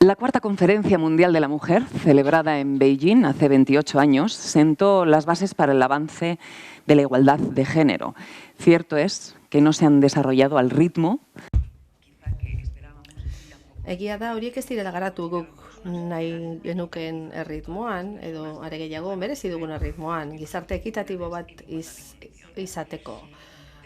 La cuarta Conferencia Mundial de la Mujer, celebrada en Beijing hace 28 años, sentó las bases para el avance de la igualdad de género. Cierto es que no se han desarrollado al ritmo. Egia da, horiek ez direla garatu guk nahi genukeen erritmoan, edo are gehiago merezi dugun erritmoan, gizarte ekitatibo bat izateko,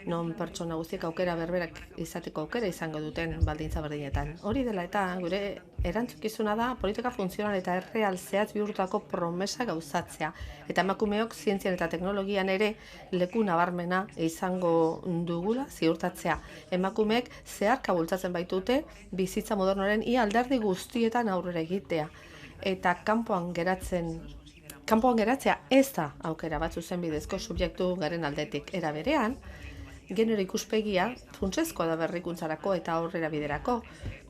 non pertsona guztiek aukera berberak izateko aukera izango duten baldintza berdinetan. Hori dela eta gure erantzukizuna da politika funtzional eta erreal zehatz bihurtutako promesa gauzatzea. Eta emakumeok zientzian eta teknologian ere leku nabarmena izango dugula ziurtatzea. Emakumeek zeharka bultzatzen baitute bizitza modernoren ia alderdi guztietan aurrera egitea. Eta kanpoan geratzea ez da aukera bat zuzenbidezko subjektu garen aldetik. Era berean, genero ikuspegia funtsezkoa da berrikuntzarako eta aurrera biderako.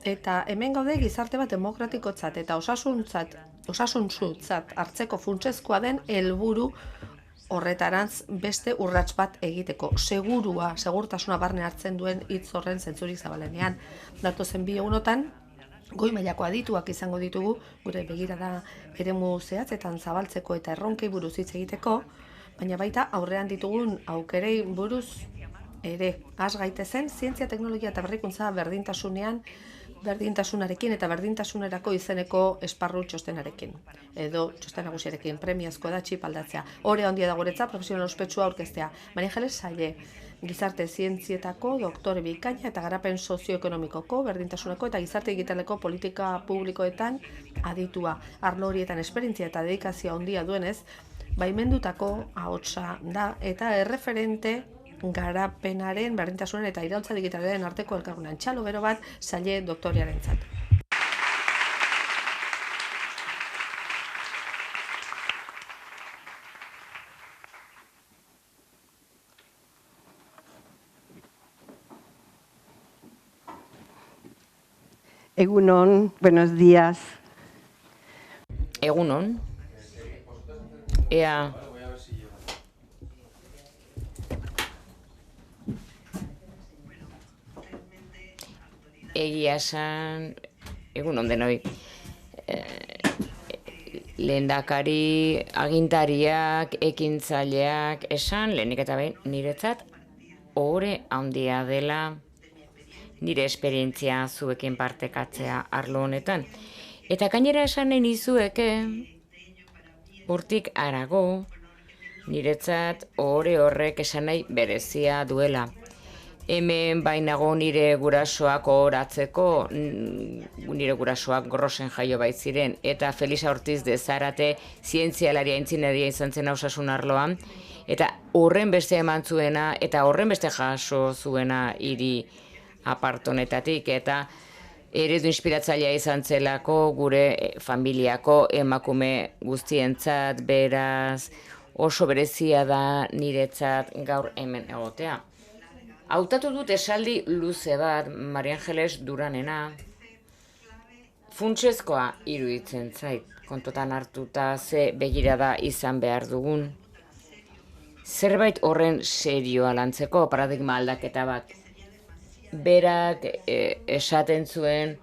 Eta hemen gaude gizarte bat demokratikotzat eta osasuntsutzat hartzeko funtsezkoa den helburu horretarantz beste urrats bat egiteko. Segurtasuna barne hartzen duen hitz horren zentzurik zabalenean. Datozen 2 egunotan, goi mailako adituak izango ditugu, gure begirada eremu zehatzetan zabaltzeko eta erronkei buruz hitz egiteko, baina baita aurrean ditugun aukerei buruz ere, has gaitezen zientzia, teknologia eta berrikuntza berdintasunarekin eta berdintasunerako izeneko esparru txostenarekin. Edo txosten nagusiarekin premiazkoa da txip aldatzea. Hore handia da guretza profesional ospetsua aurkeztea. Maria Anjeles Saie, gizarte zientzietako doktore bikaina eta garapen sozioekonomikoko, berdintasuneko eta gizarte digitaleko politika publikoetan aditua. Arlo horietan esperientzia eta dedikazioa handia duenez, baimendutako ahotsa da eta erreferente garapenaren, berdintasunen eta iraultza digitalaren arteko elkargunean. Txalo bero bat, Saie doktorearentzat. Egunon, buenos días. Egunon. Ea egia esan, egunon denoi, lehendakari, agintariak, ekintzaileak, esan, lehenik eta behin, niretzat, ohore handia dela nire esperientzia zuekin partekatzea arlo honetan. Eta gainera esan nahi nizueke, hortik harago, niretzat ohore horrek esan nahi berezia duela. Hemen bainago nire gurasoak ohoratzeko, nire gurasoak Gorrosen jaio baitziren, eta Felisa Ortiz de Zarate zientzialaria aintzinaria izan zen osasun arloan, eta horren beste eman zuena, eta horren beste jaso zuena hiri apartonetatik, eta eredu inspiratzailea izan zelako gure familiako emakume guztientzat, beraz, oso berezia da niretzat gaur hemen egotea. Hautatu dut esaldi luze bat, Maria Anjeles Duranena, funtsezkoa iruditzen zait, kontutan hartuta ze begirada izan behar dugun. Zerbait horren serioa lantzeko paradigma aldaketa bat. Berak esaten zuen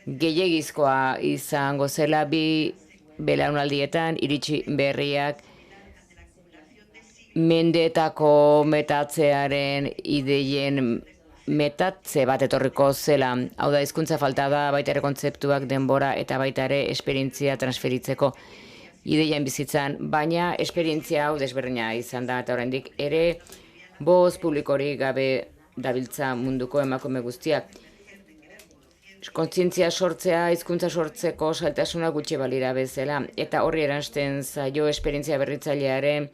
gehiegizkoa izango zela bi belaunaldietan iritsi berriak mendeetako metatzearen ideien metatze bat etorriko zela. Hau da, hizkuntza falta da, baita ere kontzeptuak denbora eta baita ere esperientzia transferitzeko ideien bizitzan, baina esperientzia hau desberdina izan da, eta oraindik ere boz publikorik gabe dabiltza munduko emakume guztiak. Kontzientzia sortzea, hizkuntza sortzeko saltasuna gutxi balira bezala, eta horri eransten zaio esperientzia berritzailearen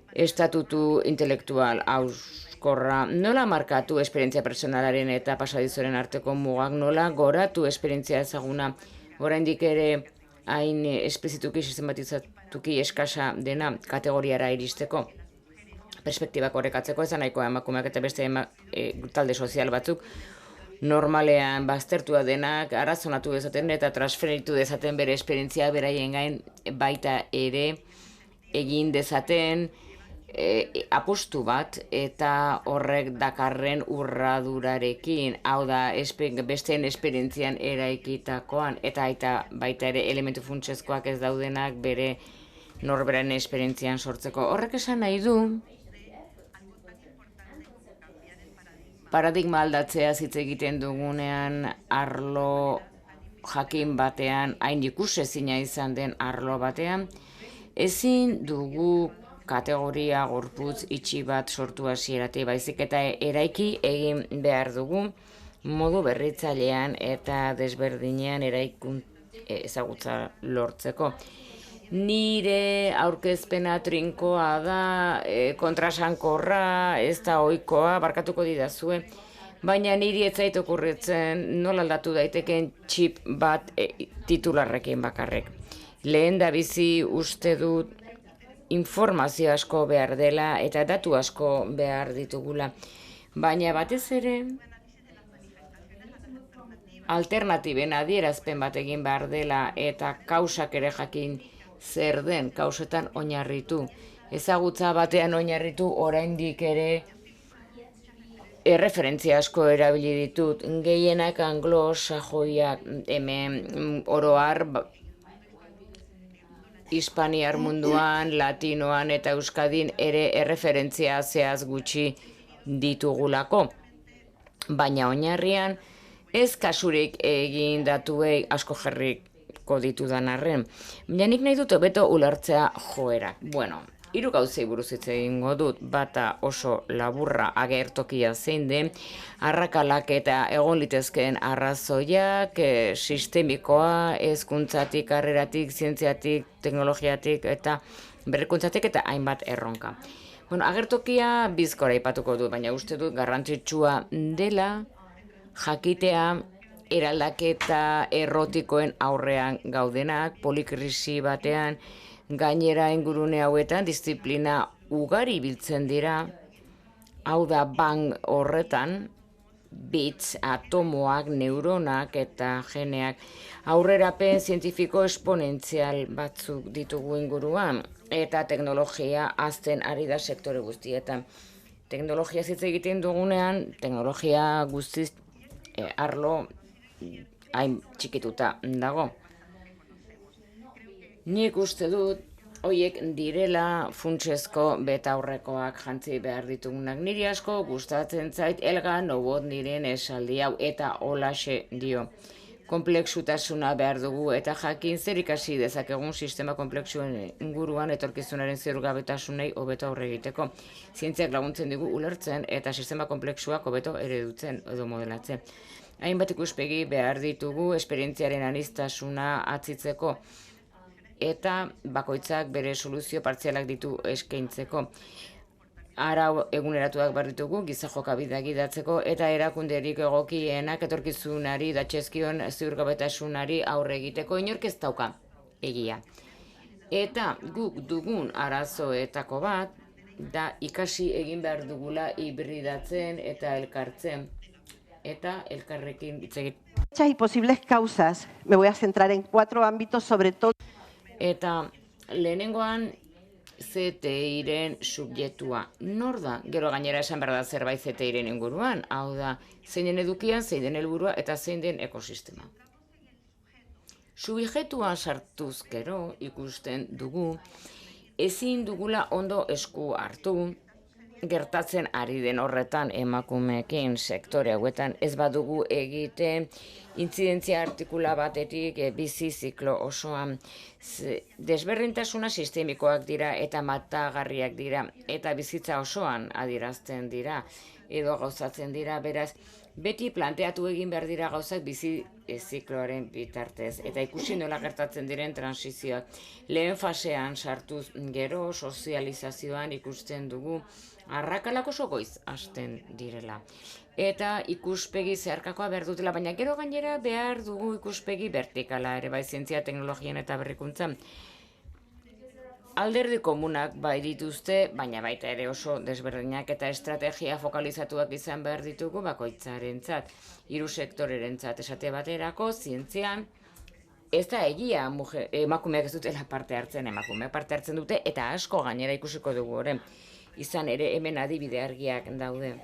estatutu intelektual hauskorra. Nola markatu esperientzia personalaren eta pasadizoren arteko mugak, nola goratu esperientzia ezaguna, oraindik ere hain esplizituki sistematizatuki eskasa dena kategoriara iristeko, perspektibak horrekatzeko, ez da nahikoa emakumeak eta beste talde sozial batzuk normalean baztertua denak arrazonatu dezaten eta transferitu dezaten bere esperientzia beraien gain baita ere egin dezaten apostu bat eta horrek dakarren urradurarekin, hau da besteen esperientzian eraikitakoan eta baita ere elementu funtsezkoak ez daudenak bere norberaren esperientzian sortzeko. Horrek esan nahi du paradigma aldatzea hitz egiten dugunean arlo jakin batean, hain ikusezina izan den arlo batean, ezin dugu kategoria gorputz itxi bat sortu hasieratik, baizik eta eraiki egin behar dugu modu berritzailean eta desberdinean ezagutza lortzeko. Nire aurkezpena trinkoa da, kontrasankorra, ez da ohikoa, barkatuko didazue, baina niri ez zait okurritzen nola aldatu daiteken txip bat titularrekin bakarrik. Lehen da bizi uste dut informazio asko behar dela eta datu asko behar ditugula. Baina batez ere alternatiben adierazpen bat egin behar dela eta kausak ere jakin zer den kausetan oinarritu. Ezagutza batean oinarritu oraindik ere erreferentzia asko erabili ditut. Gehienak anglo-sajoiak hemen oroar hispaniar munduan, latinoan eta euskadin ere erreferentzia zehaz gutxi ditugulako. Baina oinarrian ez kasurik egin datuei asko jarriko ditudan arren. Baina nik nahi dut hobeto ulertzea joera. Bueno, 3 gauzei buruz hitz egingo dut, bata oso laburra agertokia zein den, arrakalak eta egon litezkeen arrazoiak, sistemikoa, hezkuntzatik, karreratik, zientziatik, teknologiatik eta berrikuntzatik eta hainbat erronka. Bueno, agertokia bizkora aipatuko dut, baina uste dut garrantzitsua dela jakitea eraldaketa errotikoen aurrean gaudenak, polikrisi batean, gainera ingurune hauetan disiplina ugari biltzen dira, hau da bang horretan, bits, atomoak, neuronak eta geneak, aurrerapen zientifiko esponentzial batzuk ditugu inguruan, eta teknologia hazten ari da sektore guztietan. Teknologia hitz egiten dugunean, teknologia guztiz arlo hain txikituta dago. Nik uste dut, horiek direla funtsezko betaurrekoak jantzi behar ditugunak. Niri asko gustatzen zait Elga Nobot niren esaldi hau eta holaxe dio. Konplexutasuna behar dugu eta jakin zer ikasi dezakegun sistema konplexuen inguruan etorkizunaren ziurgabetasunei hobeto aurre egiteko. Zientziak laguntzen digu ulertzen eta sistema konplexuak hobeto eredutzen edo modelatzen. Hainbat ikuspegi behar ditugu esperientziaren aniztasuna atzitzeko eta bakoitzak bere soluzio partzialak ditu eskaintzeko. Arau eguneratuak behar ditugu giza jokabideak gidatzeko eta erakunderik egokienak etorkizunari datxezkion ziurgabetasunari aurre egiteko inork ez dauka egia. Eta guk dugun arazoetako bat da ikasi egin behar dugula hibridatzen eta elkartzen eta elkarrekin hitz egiten. Y posibles causas, me voy a centrar en 4 ámbitos, sobre todo. Eta lehenengoan CTI-ren subjektua. Nor da? Gero gainera esan behar da zerbait CTI-ren inguruan. Hau da, zein den edukian, zein den helburua eta zein den ekosistema. Subjektuan sartuz gero ikusten dugu, ezin dugula ondo esku hartu, gertatzen ari den horretan emakumeekin sektore hauetan ez badugu egiten intzidentzia artikula batetik bizi ziklo osoan. Desberdintasuna sistemikoak dira eta matagarriak dira eta bizitza osoan adierazten dira edo gauzatzen dira, beraz beti planteatu egin behar dira gauzak bizi zikloaren bitartez eta ikusi nola gertatzen diren transizioak. Lehen fasean sartuz gero sozializazioan ikusten dugu arrakalak oso goiz hasten direla. Eta ikuspegi zeharkakoa behar dutela, baina gero gainera behar dugu ikuspegi vertikala ere bai zientzia, teknologian eta berrikuntzan. Alderdi komunak bai dituzte, baina baita ere oso desberdinak eta estrategia fokalizatuak izan behar ditugu bakoitzarentzat, 3 sektorerentzat esate baterako, zientzian, ez da egia emakumeak ez dutela parte hartzen, emakumeak parte hartzen dute eta asko gainera ikusiko dugu horren. izan ere hemen adibide argiak daude.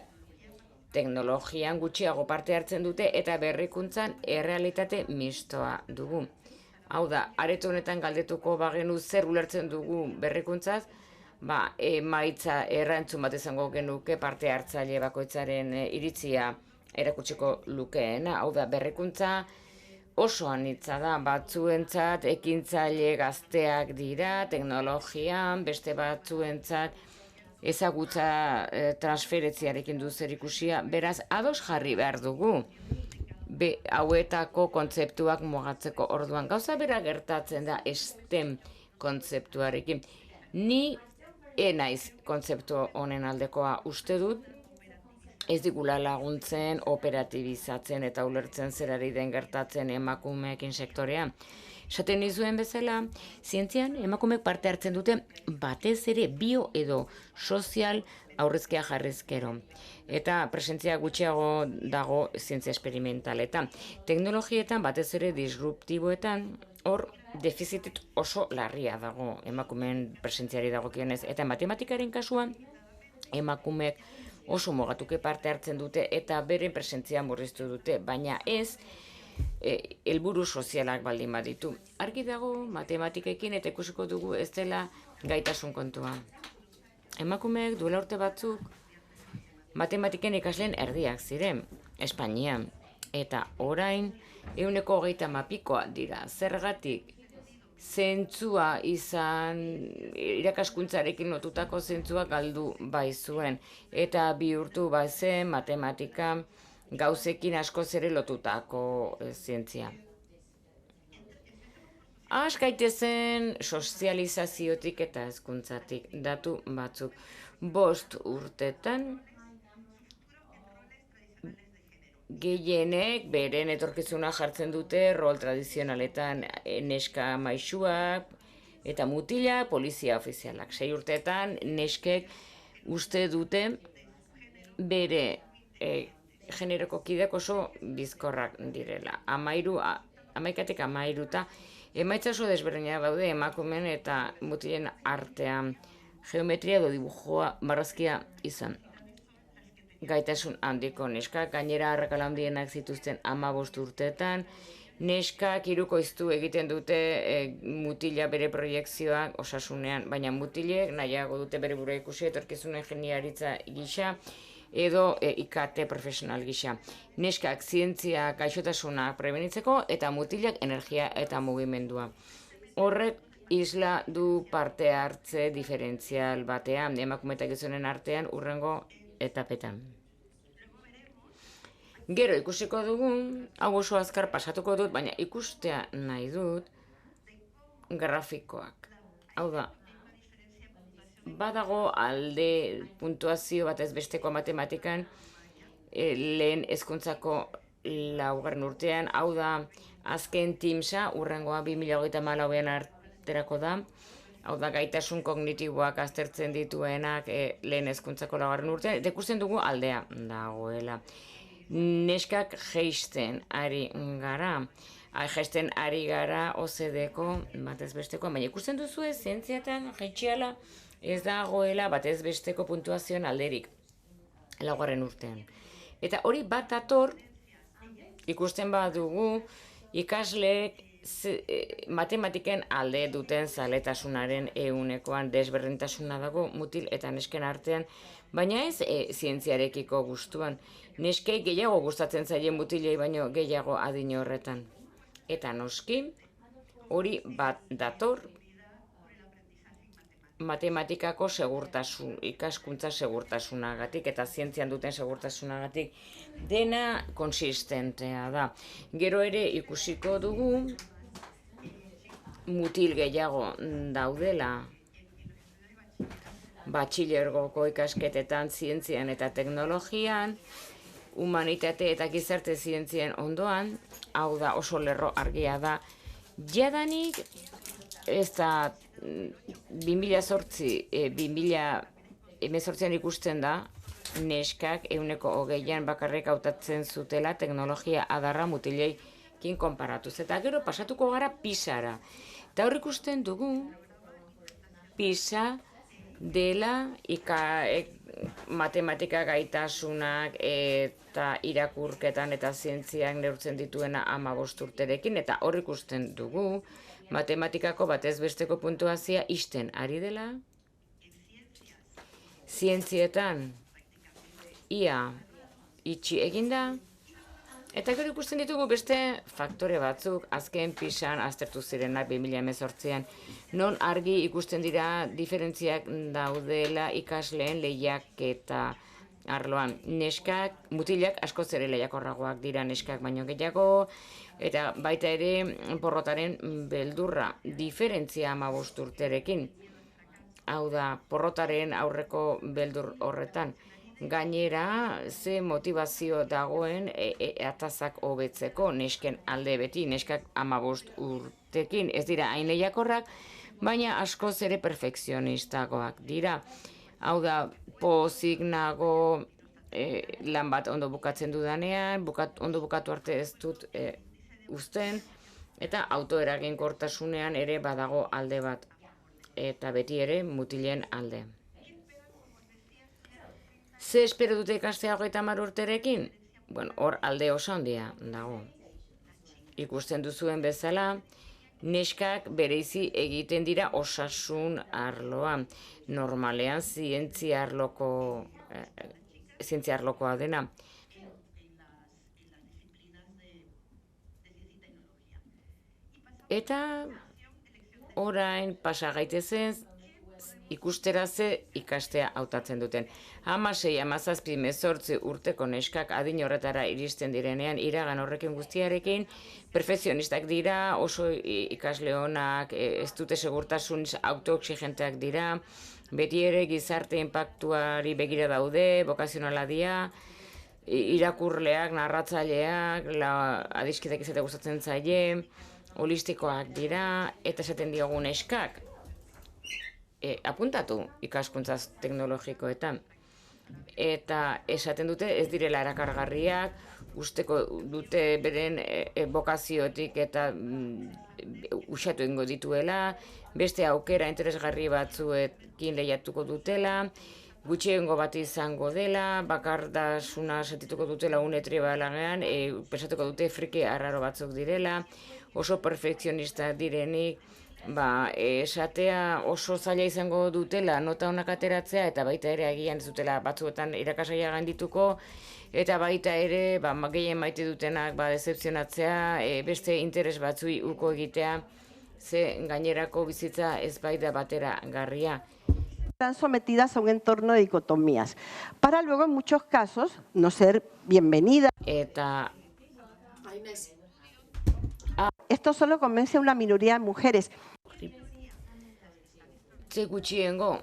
Teknologian gutxiago parte hartzen dute eta berrikuntzan errealitate mistoa dugu. Hau da, areto honetan galdetuko bagenu zer ulertzen dugu berrikuntzaz, emaitza errantzun bat izango genuke parte hartzaile bakoitzaren iritzia erakutsiko lukeena. Hau da, berrikuntza oso anitza da, batzuentzat ekintzaile gazteak dira, teknologian, beste batzuentzat ezagutza transferentziarekin du zerikusia, beraz ados jarri behar dugu hauetako kontzeptuak mugatzeko. Orduan gauza bera gertatzen da STEM kontzeptuarekin. Ni naiz kontzeptu honen aldekoa, uste dut ez digula laguntzen operatibizatzen eta ulertzen zerari den gertatzen emakumeekin sektorean. Esaten nizuen bezala, zientzian emakumeek parte hartzen dute batez ere bio edo sozial aurrezkia jarrizkero. Eta presentzia gutxiago dago zientzia esperimentaletan. Teknologietan batez ere disruptiboetan hor defizitit oso larria dago emakumeen presentziari dagokionez. Eta matematikaren kasuan emakumeek oso mugatuke parte hartzen dute eta beren presentzia murriztu dute, baina ez helburu sozialak baldin baditu. Argi dago matematikekin eta ikusiko dugu ez dela gaitasun kontua. Emakumeek duela urte batzuk matematiken ikasleen erdiak ziren, Espainian, eta orain 130 dira. Zergatik? Zentzua izan, irakaskuntzarekin lotutako zentzua galdu bai zuen, eta bihurtu bai zen matematika gauzekin askoz ere lotutako zientzia. Has gaitezen sozializaziotik eta hezkuntzatik datu batzuk. 5 urtetan gehienek beren etorkizuna jartzen dute rol tradizionaletan, neska maisuak eta mutila polizia ofizialak. 6 urtetan neskek uste dute bere generoko kideak oso bizkorrak direla. 11 eta emaitza oso desberdinak daude emakumeen eta mutilen artean. Geometria edo dibujoa marrazkia izan. Gaitasun handiko neskak, gainera arrakala handienak zituzten 15 urteetan, neskak hirukoiztu egiten dute mutila bere proiekzioak osasunean, baina mutilek nahiago dute bere burua ikusi etorkizun ingeniaritza gisa edo IKT profesional gisa. Neskak zientzia gaixotasunak prebenitzeko eta mutilak energia eta mugimendua. Horrek isla du parte hartze diferentzial batean, emakume eta gizonen artean urrengo etapetan. Gero ikusiko dugu, hau oso azkar pasatuko dut, baina ikustea nahi dut grafikoak. Hau da, badago alde puntuazio batez besteko matematikan lehen hezkuntzako 4. urtean, hau da azken TIMSA, urrengoa 2034an arterako da, hau da gaitasun kognitiboak aztertzen dituenak lehen hezkuntzako 4. urtean, eta ikusten dugu aldea dagoela. Neskak jeisten ari gara, OCDeko batez besteko, baina ikusten duzu zientziatan jaitxiala ez dagoela batez besteko puntuazioan alderik 4. urtean. Eta hori bat dator ikusten badugu ikasleek matematiken alde duten zaletasunaren 100an desberdintasuna dago mutil eta nesken artean, baina ez zientziarekiko gustuan. Neskei gehiago gustatzen zaie mutilei baino gehiago adin horretan. Eta noski, hori bat dator matematikako ikaskuntza segurtasunagatik eta zientzian duten segurtasunagatik dena konsistentea da. Gero ere ikusiko dugu mutil gehiago daudela batxilergoko ikasketetan, zientzian eta teknologian, humanitate eta gizarte zientzien ondoan, hau da oso lerro argia da, jadanik ez da 2008-2018an ikusten da, neskak 120an bakarrik hautatzen zutela teknologia adarra mutileikin konparatuz. Eta gero pasatuko gara PISAra. Eta hor ikusten dugu PISA dela matematika gaitasunak eta irakurketan eta zientziak neurtzen dituena 15 urterekin, eta hor ikusten dugu matematikako batez besteko puntuazioa isten ari dela, zientzietan ia itxi eginda, eta gero ikusten ditugu beste faktore batzuk azken pisan aztertu zirenak 2018an, non argi ikusten dira diferentziak daudela ikasleen lehiaketa arloan. Neskak, mutilak askoz ere lehiakorragoak dira neskak baino gehiago, eta baita ere porrotaren beldurra, diferentzia 15 urterekin. Hau da, porrotaren aurreko beldur horretan. Gainera, ze motivazio dagoen atazak hobetzeko nesken alde beti, neskak 15 urtekin ez dira hain lehiakorrak, baina askoz ere perfekzionistagoak dira. Hau da, pozik nago lan bat ondo bukatzen dudanean, ondo bukatu arte ez dut uzten, eta autoeraginkortasunean ere badago alde bat, eta beti ere mutilen alde. Ze espero dute ikastea 30 urterekin? Bueno, hor alde oso handia dago. Ikusten duzuen bezala, neskak bereizi egiten dira osasun arloan. Normalean zientzia arlokoa dena. Eta orain pasa gaitezen ikustera ze ikastea hautatzen duten. 16, 17, 18 urteko neskak adin horretara iristen direnean, iragan horrekin guztiarekin, perfekzionistak dira, oso ikasle onak, ez dute segurtasun autoexigenteak dira, beti ere gizarte inpaktuari begira daude, bokazionala dira, irakurleak, narratzaileak, adiskideak izate gustatzen zaie, holistikoak dira, eta esaten diogu neskak, apuntatu ikaskuntza teknologikoetan. Eta esaten dute ez direla erakargarriak, usteko dute beren bokaziotik eta usatu egingo dituela, beste aukera interesgarri batzuekin lehiatuko dutela, gutxiengo bat izango dela, bakardasuna sentituko dutela une tribalagean, pensatuko dute friki arraro batzuk direla, oso perfekzionista direnik, esatea oso zaila izango dutela nota onak ateratzea, eta baita ere agian ez dutela batzuetan irakasgaia gaindituko, eta baita ere gehien maite dutenak dezepzionatzea, beste interes batzui uko egitea, ze gainerako bizitza ez baita batera garria. Están sometidas a un entorno de dicotomías, para luego en muchos casos no ser bienvenidas. Eta esto solo convence a una minoría de mujeres. Ze gutxiengo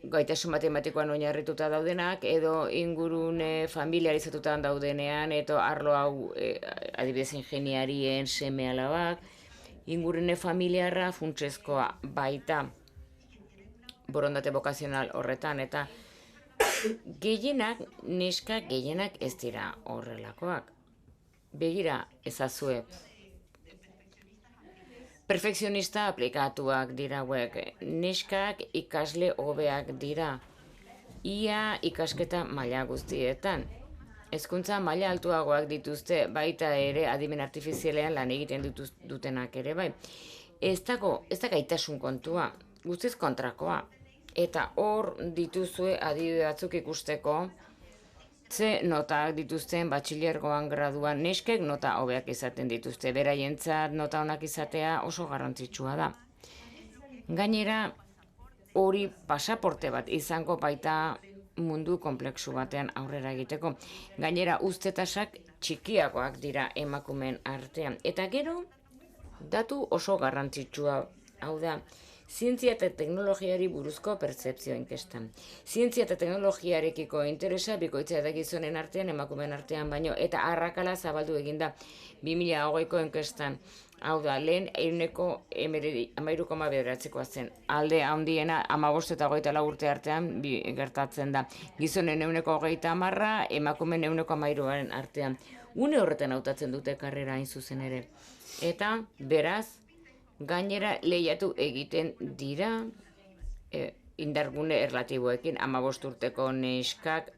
gaitasun matematikoan oinarrituta daudenak, edo ingurune familiarizatuta daudenean, eta arlo hau adibidez ingeniarien seme alabak, ingurune familiarra funtsezkoa baita borondate bokazional horretan, eta gehienak, neska gehienak ez dira horrelakoak. Begira ezazue. Perfekzionista aplikatuak dira hauek, neskak ikasle hobeak dira, ia ikasketa maila guztietan. Hezkuntza maila altuagoak dituzte, baita ere adimen artifizialean lan egiten dutenak ere bai. Ez da gaitasun kontua, guztiz kontrakoa. Eta hor dituzue adibide batzuk ikusteko, ze notak dituzten batxilergoan graduan, neskek nota hobeak izaten dituzte, beraientzat nota onak izatea oso garrantzitsua da. Gainera, hori pasaporte bat izango baita mundu konplexu batean aurrera egiteko. Gainera, ustetasak txikiagoak dira emakumeen artean. Eta gero, datu oso garrantzitsua, hau da, zientzia eta teknologiari buruzko pertzepzio inkestan. Zientzia eta teknologiarekiko interesa bikoitza eta gizonen artean, emakumeen artean baino, eta arrakala zabaldu eginda 2020ko inkestan. Hau da, lehen 13,9%koa zen. Alde handiena 15 eta 24 urte artean gertatzen da. Gizonen 30%, emakumeen 13%aren artean. Une horretan hautatzen dute karrera hain zuzen ere. Eta, beraz, Gainera lehiatu egiten dira indargune erlatiboekin, 15 urteko neskak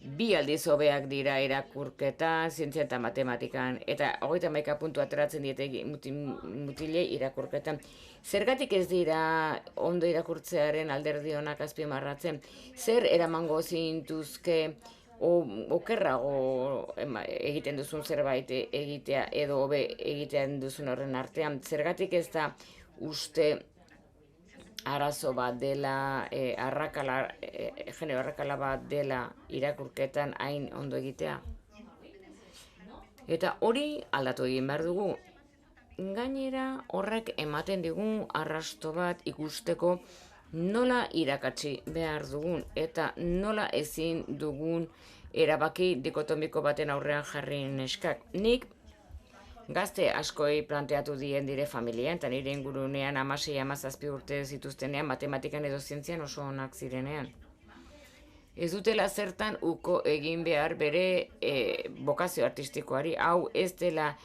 2 aldiz hobeak dira irakurketan, zientzia eta matematikan, eta 31 puntu ateratzen diete mutilei irakurketan. Zergatik ez dira ondo irakurtzearen alderdi onak azpimarratzen? Zer eramango zintuzke okerrago egiten duzun zerbait egitea edo hobe egiten duzun horren artean? Zergatik ez da uste arazo bat dela, genero arrakala bat dela irakurketan hain ondo egitea? Eta hori aldatu egin behar dugu. Gainera horrek ematen digun arrasto bat ikusteko nola irakatsi behar dugun eta nola ezin dugun erabaki dikotomiko baten aurrean jarri neskak. Nik gazte askoi planteatu dire familian, eta nire ingurunean 16-17 urte zituztenean, matematikan edo zientzian oso onak zirenean. Ez dutela zertan uko egin behar bere bokazio artistikoari, hau ez dela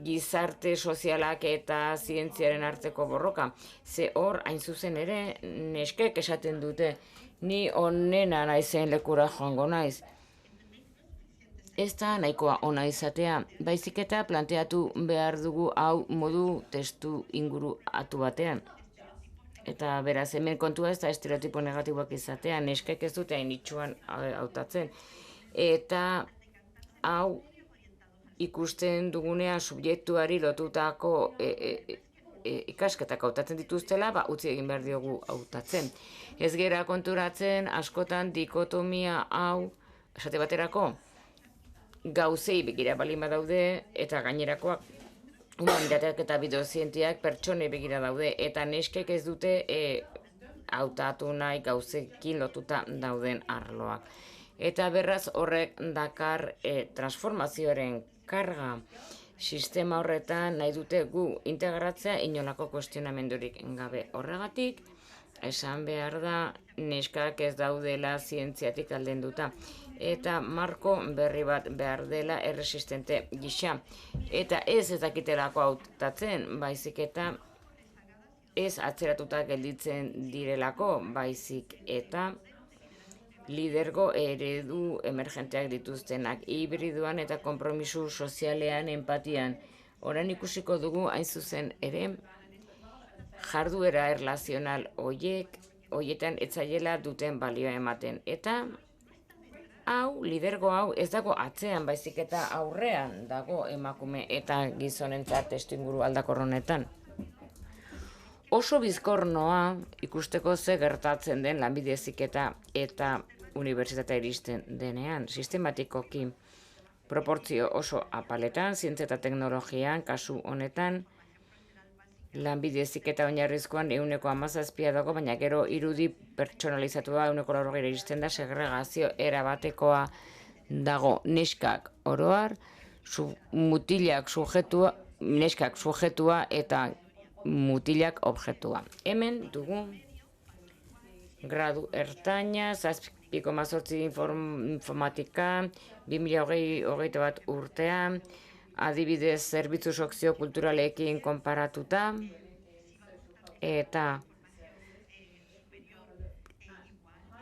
gizarte sozialak eta zientziaren arteko borroka. Ze hor, hain zuzen ere, neskek esaten dute, ni onena naizen lekura joango naiz. Ez da nahikoa ona izatea, baizik eta planteatu behar dugu hau modu testu inguruatu batean. Eta beraz, hemen kontua ez da estereotipo negatiboak izatea, neskek ez dute hain itxuan hautatzen. Eta hau ikusten dugunean subjektuari lotutako ikasketak hautatzen dituztela, utzi egin behar diogu hautatzen. Ez gera konturatzen askotan dikotomia hau, esate baterako, gauzei begira balima daude eta gainerakoak humanitateak eta bideozientiak pertsonei begira daude eta neskek ez dute hautatu nahi gauzekin lotuta dauden arloak. Eta beraz horrek dakar transformazioaren karga. Sistema horretan nahi dute gu integratzea inolako kuestionamendurik gabe. Horregatik, esan behar da neskak ez daudela zientziatik aldenduta. Eta marko berri bat behar dela erresistente gisa. Eta ez dakitelako hautatzen, baizik eta ez atzeratuta gelditzen direlako, baizik eta lidergo eredu emergenteak dituztenak, hibriduan eta konpromisu sozialean, empatian. Orain ikusiko dugu hain zuzen ere, jarduera erlazional horietan etzaiela duten balioa ematen. Eta lidergo hau ez dago atzean, baizik eta aurrean dago emakume eta gizonentzat testuinguru aldakor honetan. Oso bizkornoa ikusteko ze gertatzen den lanbide heziketa eta unibertsitatea iristen denean, sistematikoki proportzio oso apaletan, zientzia eta teknologian, kasu honetan, lanbide heziketa oinarrizkoan 17% dago, baina gero irudi pertsonalizatua 80% iristen da, segregazio erabatekoa dago. Neskak oroar, neskak sujetua eta mutilak objektua. Hemen dugu gradu ertaina, 7,8 informatika, 2021 urtean, adibidez zerbitzu soziokulturalekin konparatuta, eta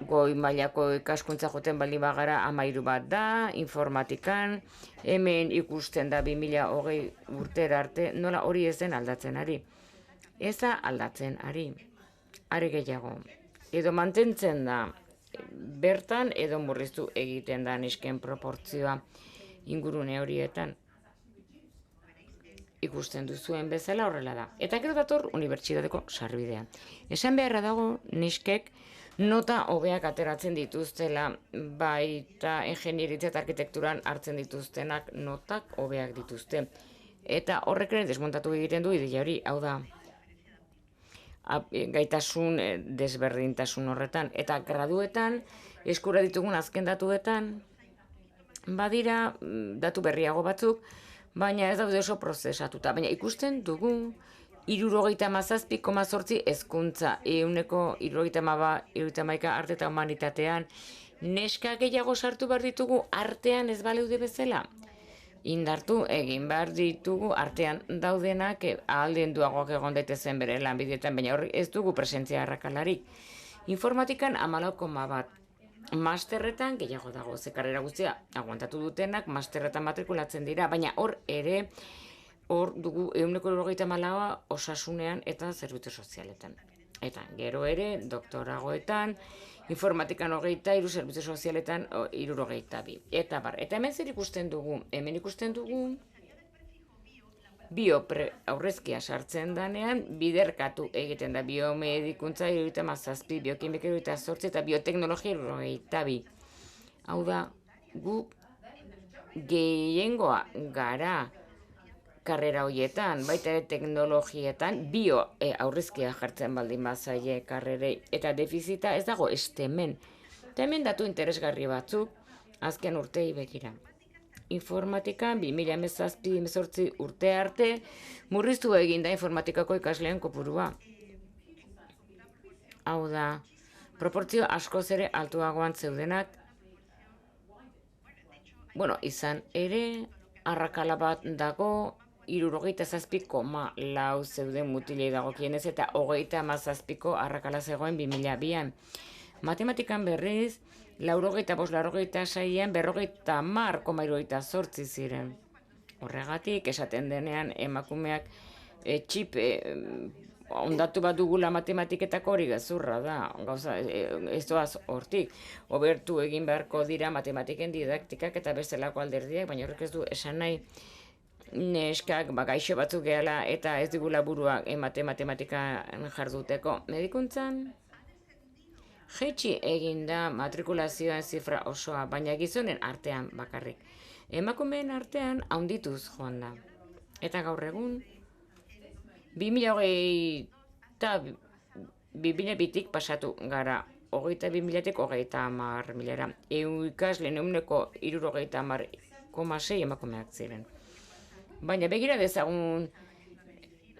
goi mailako ikaskuntza joten baldin bagara 13 bat da, informatikan, hemen ikusten da 2020 urtera arte, nola hori ez den aldatzen ari. Ez da aldatzen ari, are gehiago. Edo mantentzen da bertan, edo murriztu egiten da nesken proportzioa ingurune horietan. Ikusten duzuen bezala horrela da. Eta gero dator unibertsitateko sarbidea. Esan beharra dago neskek nota hobeak ateratzen dituztela, baita ingeniaritza eta arkitekturan hartzen dituztenak notak hobeak dituzte. Eta horrek ere desmontatu egiten du ideia hori, hau da, gaitasun desberdintasun horretan. Eta graduetan, eskura ditugun azken datuetan, badira datu berriago batzuk, baina ez daude oso prozesatuta. Baina ikusten dugu 77,8 hezkuntza, 71,71 arte eta humanitatean, neska gehiago sartu behar ditugu artean ez baleude bezala. indartu egin behar ditugu artean daudenak ahaldenduagoak egon daitezen bere lanbideetan, baina hor ez dugu presentzia arrakalarik. Informatikan 14,1. Masterretan gehiago dago, ze karrera guztia aguantatu dutenak masterretan matrikulatzen dira, baina hor ere hor dugu 94% osasunean eta zerbitzu sozialetan. Eta gero ere doktoragoetan, informatikan 23, zerbitzu sozialetan 62. Eta bar, eta hemen zer ikusten dugu? Hemen ikusten dugu aurrezkia sartzen danean biderkatu egiten da biomedikuntza 77, biokimika 78 eta bioteknologia 82. Hau da, gu gehiengoa gara karrera horietan, baita ere teknologietan, aurrezkia jartzen baldin bazaie karrerei, eta defizita ez dago hemen. Eta hemen datu interesgarri batzuk, azken urtei begira. Informatikan 2017-2018 urte arte murriztu egin da informatikako ikasleen kopurua. Hau da, proportzio askoz ere altuagoan zeudenak, izan ere, arrakala bat dago, 67,4 zeuden mutilei dagokienez eta 37ko arrakala zegoen 2002an. Matematikan berriz, 85-86an 50,78 ziren. Horregatik, esaten denean emakumeak txip ondatu bat dugula matematiketako hori gezurra da, gauza, ez doaz hortik. Obertu egin beharko dira matematiken didaktikak eta bestelako alderdiak, baina horrek ez du esan nahi neskak gaixo batzuk gehala eta ez digula burua matematikan jarduteko. Medikuntzan, jaitsi egin da matrikulazioen zifra osoa, baina gizonen artean bakarrik. Emakumeen artean handituz joan da. Eta gaur egun, 2020 eta 2002tik pasatu gara, 22.000-tik 30.000-era. Ikasleen 60,6 emakumeak ziren. Baina begira dezagun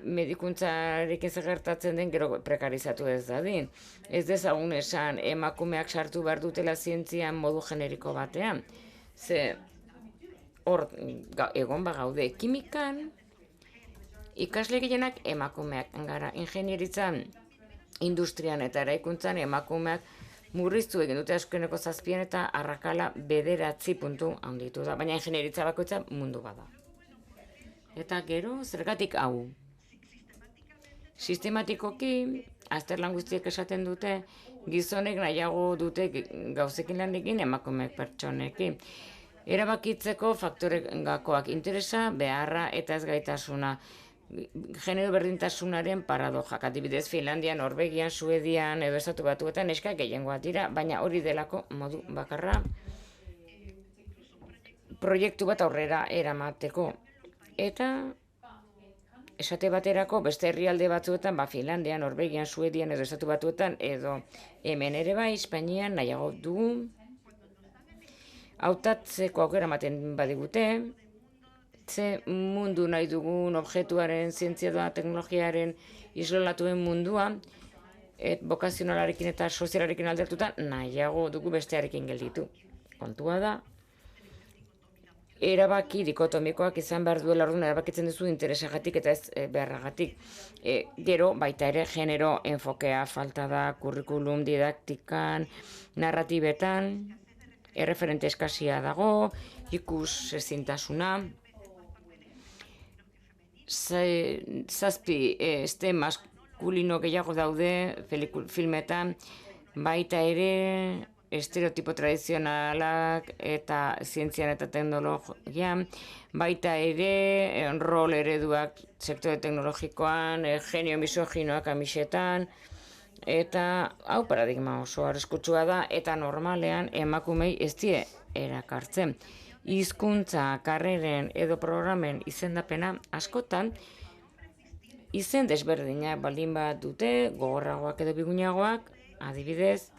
medikuntzarekin gertatzen den gero prekarizatu ez dadin. Ez dezagun esan emakumeak sartu behar dutela zientzian modu generiko batean. Ze hor egon bagaude kimikan, ikasle gehienak emakumeak gara. Ingenieritzan, industrian eta eraikuntzan emakumeak murriztu egin dute askeneko 7 eta arrakala 9 puntu handitu da. Baina ingenieritza bakoitza mundu bada. Eta gero, zergatik hau? Sistematikoki, azterlan guztiek esaten dute, gizonek nahiago dute gauzekin lan egin emakumeek pertsonekin. Erabakitzeko faktore gakoak interesa, beharra eta ez gaitasuna. Genero berdintasunaren paradojak, adibidez Finlandian, Norvegian, Suedian edo Estatu Batuetan neska gehiengoak dira, baina hori delako modu bakarra proiektu bat aurrera eramateko. Eta esate baterako beste herrialde batzuetan, Finlandian, Norvegian, Suedian edo Estatu Batuetan edo hemen ere bai, Espainian nahiago dugu hautatzeko aukera ematen badigute, ze mundu nahi dugun objektuaren, zientzia da, teknologiaren islolatuen mundua, bokazionalarekin eta sozialarekin aldertuta nahiago dugu bestearekin gelditu. Kontua da, erabaki dikotomikoak izan behar duela orduan erabakitzen duzu interesagatik eta ez beharragatik. Gero, baita ere, genero enfokea falta da, kurrikulum didaktikan, narratibetan, erreferente eskasia dago, ikus ezintasuna, zazpi este maskulino gehiago daude filmetan, baita ere estereotipo tradizionalak eta zientzian eta teknologian, baita ere rol ereduak sektore teknologikoan, genio misoginoak amisetan, eta hau paradigma oso arriskutsua da eta normalean emakumei ez die erakartzen. Hizkuntza, karreren edo programen izendapena askotan izen desberdinak baldin bat dute, gogorragoak edo bigunagoak, adibidez,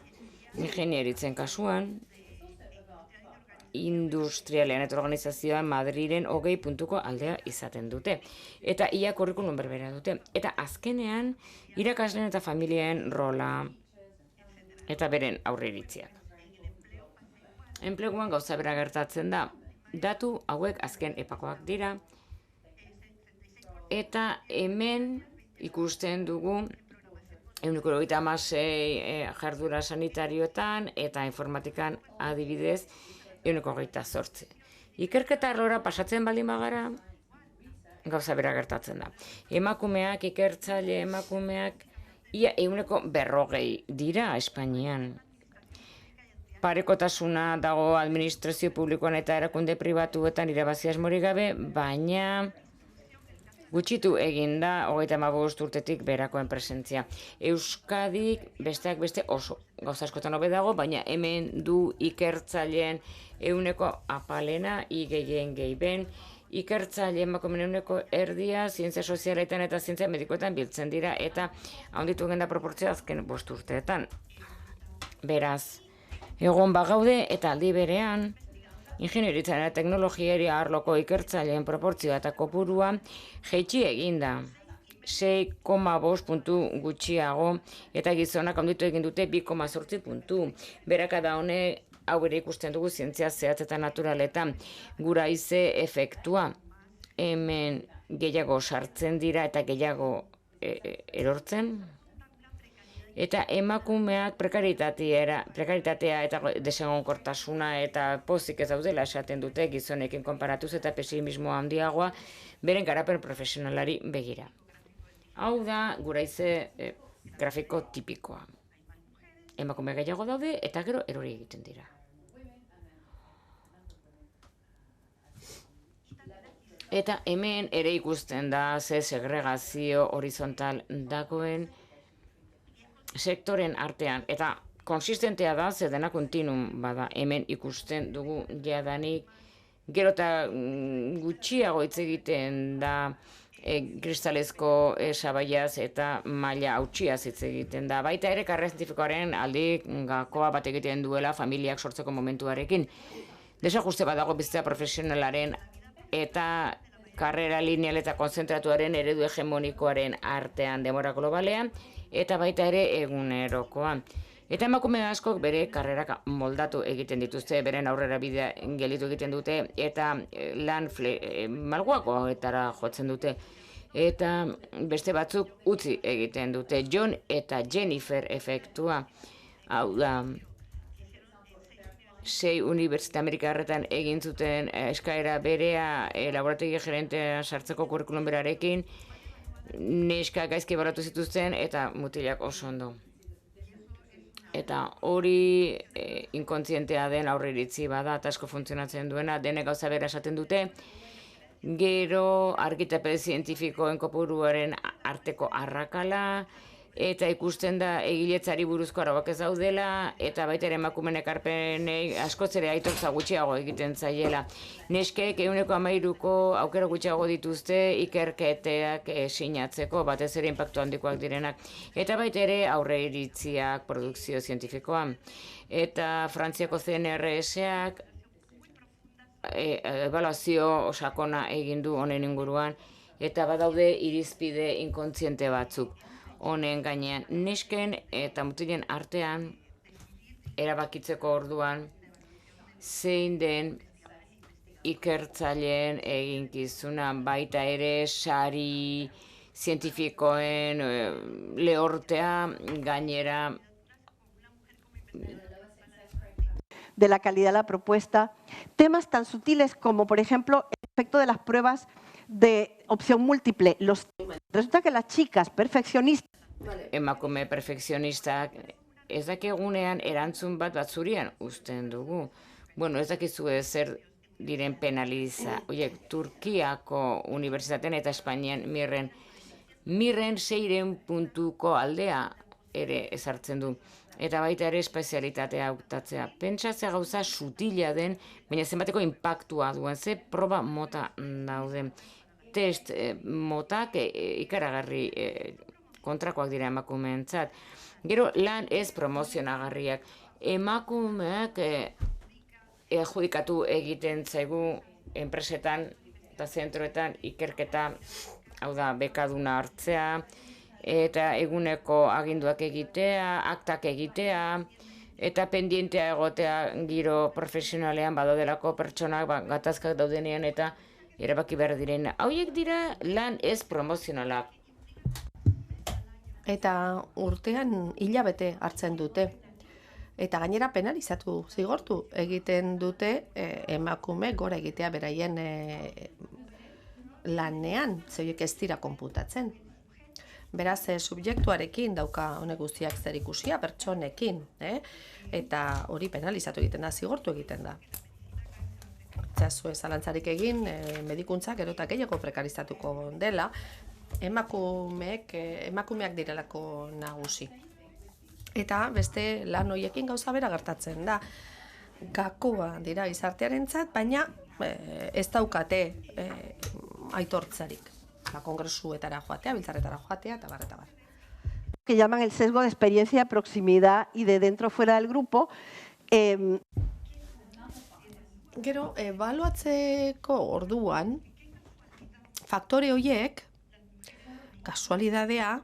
ingenieritzen kasuan, industrialean eta organizazioan Madrilen 20 puntuko aldea izaten dute. Eta ia kurrikulum berbera dute. Eta azkenean, irakasleen eta familien rola eta beren aurreiritziak. Enpleguan gauza bera gertatzen da, Datu hauek azken epakoak dira, eta hemen ikusten dugu 136 jardura sanitarioetan eta informatikan adibidez 128. Ikerketa arlora pasatzen baldin bagara, gauza bera gertatzen da. Emakumeak, ikertzaile emakumeak, ia 140 dira Espainian. Parekotasuna dago administrazio publikoan eta erakunde pribatuetan irabazi asmorik gabe, baina gutxitu egin da 35 urtetik berakoen presentzia. Euskadik besteak beste oso gauza askotan hobe dago, baina hemen du ikertzaileen 1% gehien gehiben, ikertzaile emakumeen 1/3 zientzia sozialetan eta zientzia medikoetan biltzen dira, eta handitu egin da proportzioa azken 5 urteetan. Beraz, egon bagaude eta aldi berean, ingenieritzan eta teknologiari arloko ikertzaileen proportzioa eta kopurua jaitsi egin da. 6,5 puntu gutxiago eta gizonak handitu egin dute 2,8 puntu. Berakada honek hau ere ikusten dugu zientzia zehatz eta naturaletan. Guraize efektua. Hemen gehiago sartzen dira eta gehiago erortzen. Eta emakumeak prekaritatea eta desegonkortasuna eta pozik ez daudela esaten dute gizonekin konparatuz eta pesimismoa handiagoa beren garapen profesionalari begira. Hau da guraize grafiko tipikoa. Emakume gehiago daude eta gero erori egiten dira. Eta hemen ere ikusten da ze segregazio horizontal dagoen sektoren artean, eta konsistentea da, ze dena kontinum bada, hemen ikusten dugu jadanik, gero eta gutxiago hitz egiten da kristalezko sabaiaz eta maila hautsiaz hitz egiten da. Baita ere karrera zientifikoaren aldi gakoa bat egiten duela familiak sortzeko momentuarekin. Desajuste bat dago bizitza profesionalaren eta karrera lineal eta konzentratuaren eredu hegemonikoaren artean denbora globalean, eta baita ere egunerokoan. Eta emakume askok bere karrerak moldatu egiten dituzte, beren aurrera bidea gelditu egiten dute, eta lan malguagoetara jotzen dute. Eta beste batzuk utzi egiten dute. John eta Jennifer efektua. Hau da, 6 unibertsitate amerikarretan egin zuten eskaera berea laborategi gerentea sartzeko kurrikulum berarekin, neska gaizki ebaluatu zituzten eta mutilak oso ondo. Eta hori inkontzientea den aurreiritzi bada, eta asko funtzionatzen duena, denek gauza bera esaten dute, gero argitape zientifikoen kopuruaren arteko arrakala, eta ikusten da egiletzari buruzko arauak ez daudela, eta baita ere emakumeen ekarpenei askoz ere aitortza gutxiago egiten zaiela. Neskek 13% aukera gutxiago dituzte ikerketeak sinatzeko, batez ere inpaktu handikoak direnak. Eta baita ere aurreiritziak produkzio zientifikoan. Eta Frantziako CNRS-ak ebaluazio sakona egin du honen inguruan, eta badaude irizpide inkontziente batzuk. Honen gainean, nesken eta mutilen artean erabakitzeko orduan zein den ikertzaileen eginkizuna, baita ere sari zientifikoen lehortea gainera. De la calidad de la propuesta, temas tan sutiles como, por ejemplo, el efecto de las pruebas de opción múltiple. Resulta que las chicas perfeccionistas... Emakume perfekzionistak ez dakigunean erantzun bat zurian uzten dugu. Bueno, ez dakizu zer diren penaliza. Oiek, Turkiako unibertsitatean eta Espainian Mirren 6 puntuko aldea ere ezartzen du. Eta baita ere espezialitatea hautatzea. Pentsatzea gauza sutila den, baina zenbateko inpaktua duen, ze proba mota dauden. Test motak ikaragarri kontrakoak dira emakumeentzat. Gero lan ez promozionagarriak. Emakumeak adjudikatu egiten zaigu enpresetan eta zentroetan ikerketa, hau da, bekaduna hartzea, eta eguneko aginduak egitea, aktak egitea, eta pendientea egotea giro profesionalean badaudelako pertsonak gatazkak daudenean eta erabaki behar diren. Hauek dira lan ez promozionalak. Eta urtean hilabete hartzen dute. Eta gainera penalizatu, zigortu egiten dute emakume gora egitea beraien lanean, zeuek ez dira konputatzen. Beraz, subjektuarekin dauka honek guztiak zer ikusia, pertsonekin, eta hori penalizatu egiten da, zigortu egiten da. Zazue zalantzarik egin, medikuntzak gero eta gehiago prekarizatuko dela, emakumeak direlako nagusi. Eta beste lan horiekin gauza bera gertatzen da. Gakoa dira gizartearentzat, baina ez daukate aitortzarik. Kongresuetara joatea, biltzarretara joatea, eta bar, eta bar. Que llaman el sesgo de experiencia, proximidad y de dentro fuera del grupo. Gero, ebaluatzeko orduan, faktore horiek, kasualidadea,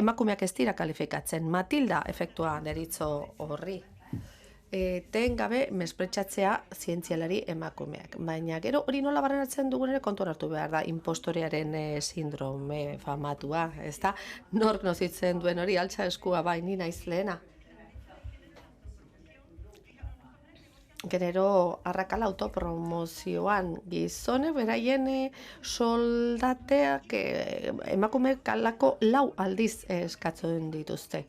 emakumeak ez dira kalifikatzen, Matilda efektua deritzo horri. Gabe mespretxatzea zientzialari emakumeak. Baina gero hori nola barrenatzen dugun ere kontuan hartu behar da, impostorearen sindrome famatua, ez da? Nork nozitzen duen hori, altxa eskua bai, ni naiz lehena. Genero arrakala autopromozioan gizone beraien soldateak emakume kalako 4 aldiz eskatzen dituzte.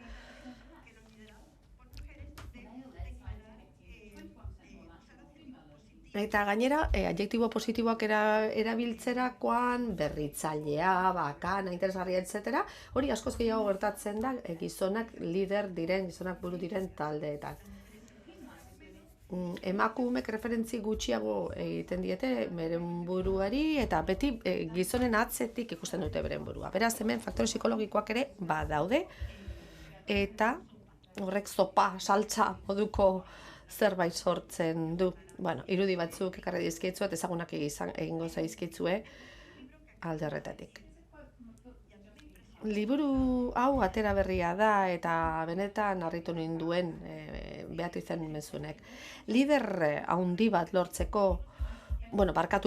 Eta gainera, adjektibo positiboak erabiltzerakoan, berritzailea, bakana, interesgarria, etc. Hori askoz gehiago gertatzen da gizonak lider diren, gizonak buru diren taldeetan. Emakumek referentzi gutxiago egiten diete beren buruari eta beti gizonen atzetik ikusten dute beren burua. Beraz, hemen faktore psikologikoak ere badaude eta horrek zopa, saltza moduko zerbait sortzen du. Bueno, irudi batzuk ekarri dizkitzu eta ezagunak egingo zaizkitzue alde horretatik. Liburu hau atera berria da eta benetan harritu ninduen Beatrizen Mezunek. Lider handi bat lortzeko,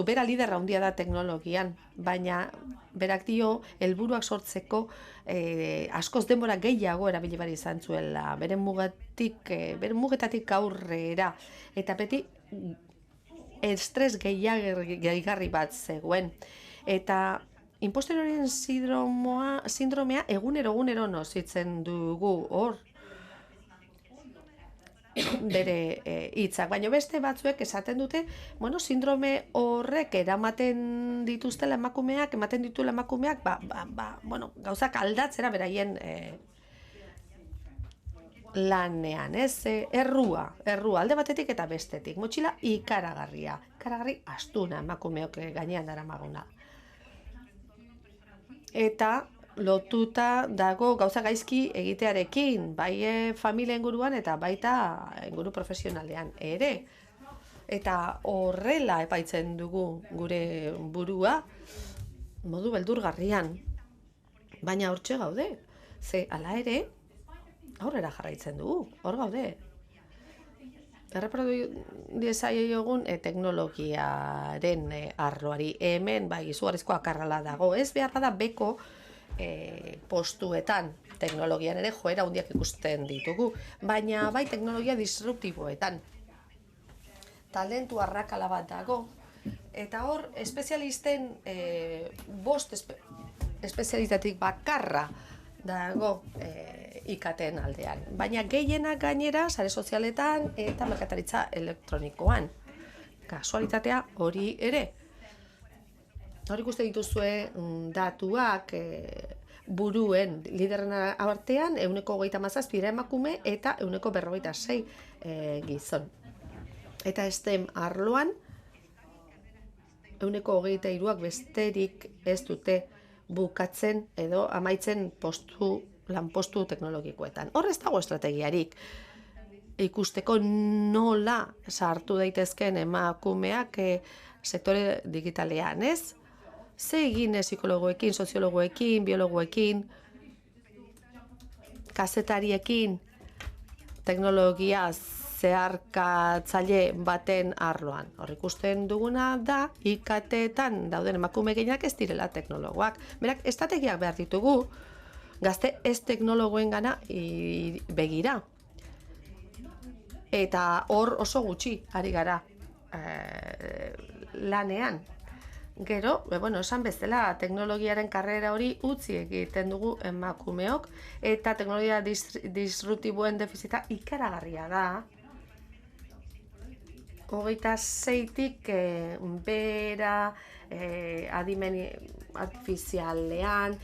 bera lider handia da teknologian, baina berak dio helburuak sortzeko askoz denbora gehiago erabili behar izan zuela, beren mugetatik aurrera, eta beti estres gehigarri bat zegoen. Eta impostorioaren sindromea egunero nozitzen dugu hor bere hitzak, baina beste batzuek esaten dute, sindrome horrek ematen dituela emakumeak, gauzak aldatzera beraien lanean, ez? Errua, alde batetik eta bestetik, motxila ikaragarri astuna emakumeok gainean daramaguna. Eta lotuta dago gauza gaizki egitearekin, bai familia inguruan eta baita inguru profesionalean ere. Eta horrela epaitzen dugu gure burua modu beldurgarrian. Baina hortxe gaude, ze hala ere aurrera jarraitzen dugu, hor gaude. Erreproduiziogun teknologiaren arloari hemen izugarrizko akarrala dago. Ez behar bada beko postuetan teknologian ere joera handiak ikusten ditugu, baina bai teknologia disruptiboetan. Talentu arrakala bat dago, eta hor espezialisten 5 espezialitatik bakarra dago ikaten aldean. Baina gehienak gainera sare sozialetan eta merkataritza elektronikoan. Kasualitatea hori ere. Hor ikusten dituzue datuak buruen liderren artean 27% emakume eta 46% gizon. Eta STEM arloan 23% besterik ez dute bukatzen edo amaitzen lanpostu teknologikoetan. Hor ez dago estrategiarik ikusteko nola sartu daitezkeen emakumeak sektore digitalean, ez? Ze egin psikologoekin, soziologoekin, biologoekin, kazetariekin, teknologia zeharkatzaile baten arloan. Hor ikusten duguna da, IKT-etan dauden emakume gehienak ez direla teknologoak. Berak, estrategiak behar ditugu, gazte ez teknologoen gana begira. Eta hor oso gutxi ari gara lanean. Gero, esan bezala, teknologiaren karrera hori utzi egiten dugu emakumeok, eta teknologia disruptiboen defizita ikaragarria da. 26-tik bera, adimen artifizialean,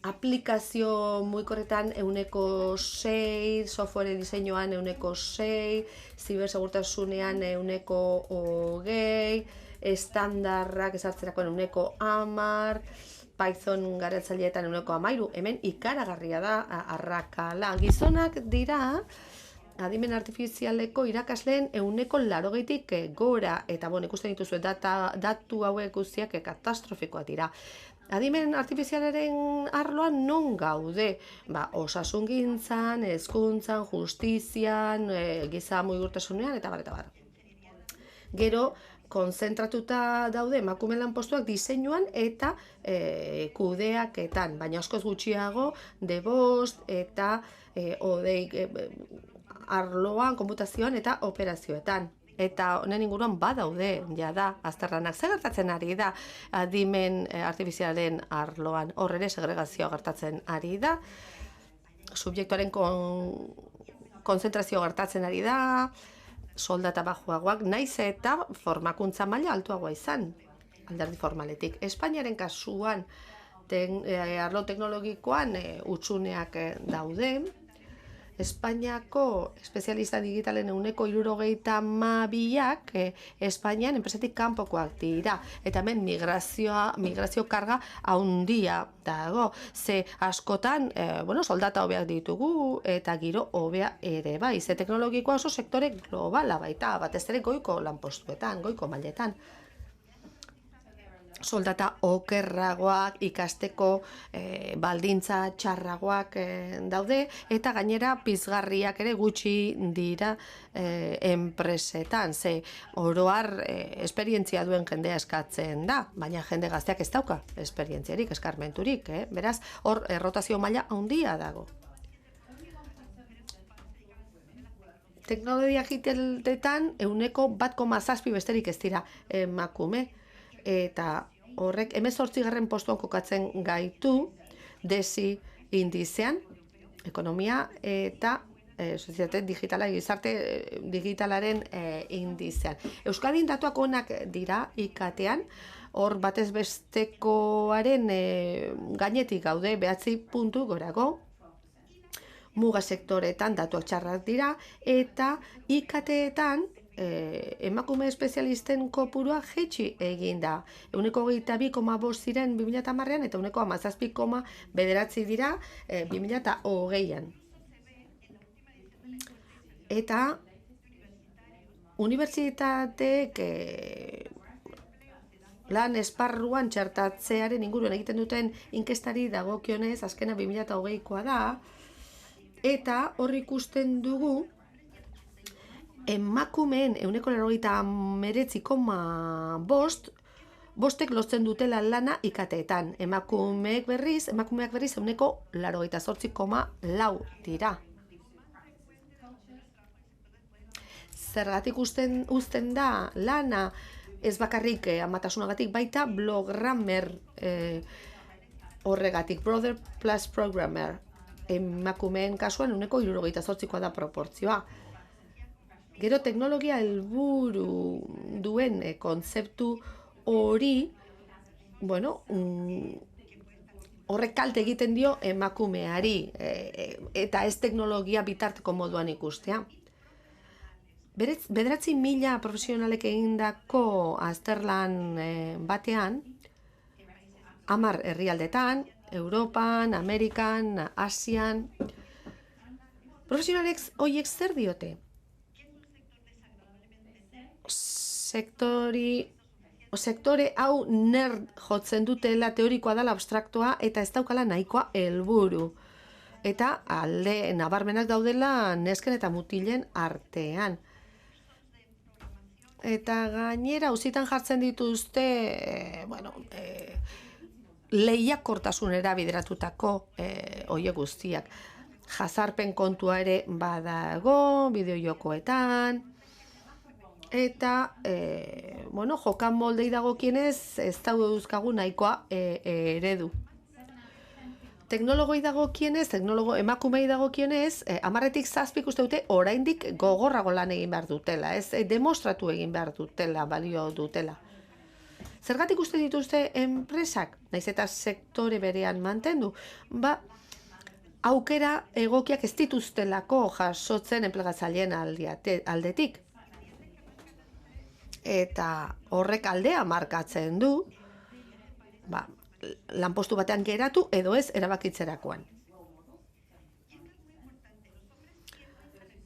aplikazio mugikorretan 6%, software diseinuan 6%, zibersegurtasunean 20%, estandarrak ezartzerakoan 10%, Python garatzaileetan 13%, hemen ikaragarria da arrakala. Gizonak dira adimen artifizialeko irakasleen 80%tik gora, eta ikusten dituzue datu hauek guztiak katastrofikoak dira. Adimen artifizialaren arloan non gaude? Osasungintzan, hezkuntzan, justizian, giza mugikortasunean, eta bar. Gero, konzentratuta daude emakume lanpostuak diseinuan eta kudeaketan, baina askoz gutxiago DevOps eta arloan, konputazioan eta operazioetan. Eta honen inguruan badaude, jada, azterlanak. Zer gertatzen ari da adimen artifizialen arloan? Hor ere segregazioa gertatzen ari da, subjektuaren konzentrazio gertatzen ari da, soldata bajuagoak, naiz eta formakuntza maila altuagoa izan, alderdi formaletik. Espainiaren kasuan, arlo teknologikoan hutsuneak daude. Espainiako espezialista digitalen 62%ak Espainian enpresatik kanpokoak dira. Eta hemen migrazio karga handia dago. Ze askotan, soldata hobeak ditugu eta giro hobea ere bai. Ze teknologikoa oso sektore globala baita, batez ere goiko lanpostuetan, goiko mailetan. Soldata okerragoak, ikasteko baldintza txarragoak daude, eta gainera pizgarriak ere gutxi dira enpresetan. Ze oroar esperientzia duen jendea eskatzen da, baina jende gazteak ez dauka esperientziarik, eskarmenturik. Beraz, hor errotazio maila handia dago. Teknologia digitaletan 1,7% besterik ez dira emakume. Eta horrek 18. postuan kokatzen gaitu DESI indizean, ekonomia eta sozietate digitala, gizarte digitalaren indizean. Euskadin datuak onak dira IKT-an, hor batez bestekoaren gainetik gaude 9 puntu gorago, muga sektoretan datuak txarrak dira, eta IKT-etan emakume espezialisten kopurua jaitsi egin da. 22,5 ziren 2010an eta 17,9 dira 2020an. Eta unibertsitateek lan esparruan txertatzearen inguruan egiten duten inkestari dagokionez azkena 2020koa da, eta hor ikusten dugu emakumeen 89,5 lotzen dutela lana IKT-etan. Emakumeak berriz 88,4 dira. Zergatik uzten da lana ez bakarrik amatasunagatik, baita blogrammer horregatik, brother plus programmer. Emakumeen kasuan 78,koa da proportzioa. Gero teknologia helburu duen kontzeptu hori, horrek kalte egiten dio emakumeari, eta ez teknologia bitarteko moduan ikustea. 9.000 profesionalek egindako azterlan batean, 10 herrialdetan, Europan, Amerikan, Asian, profesionalek horiek zer diote? Sektore hau nerd jotzen dutela, teorikoa dela abstraktoa eta ez daukala nahikoa helburu. eta alde nabarmenak daudela nesken eta mutilen artean. Eta gainera auzitan jartzen dituzte, lehiakortasunera bideratutako horiek guztiak. Jazarpen kontua ere badago, bideojokoetan, eta jokan moldei dagokienez ez dauzkagu nahikoa eredu. Teknologoi dagokienez, emakumei dagokienez, 10-tik 7 uste dute oraindik gogorrago lan egin behar dutela, ez demostratu egin behar dutela, balio dutela. Zergatik uste dituzte enpresak, naiz eta sektore berean mantendu, aukera egokiak ez dituztelako jasotzen enplegatzaileen aldetik. Eta horrek aldea markatzen du, lanpostu batean geratu edo ez erabakitzerakoan.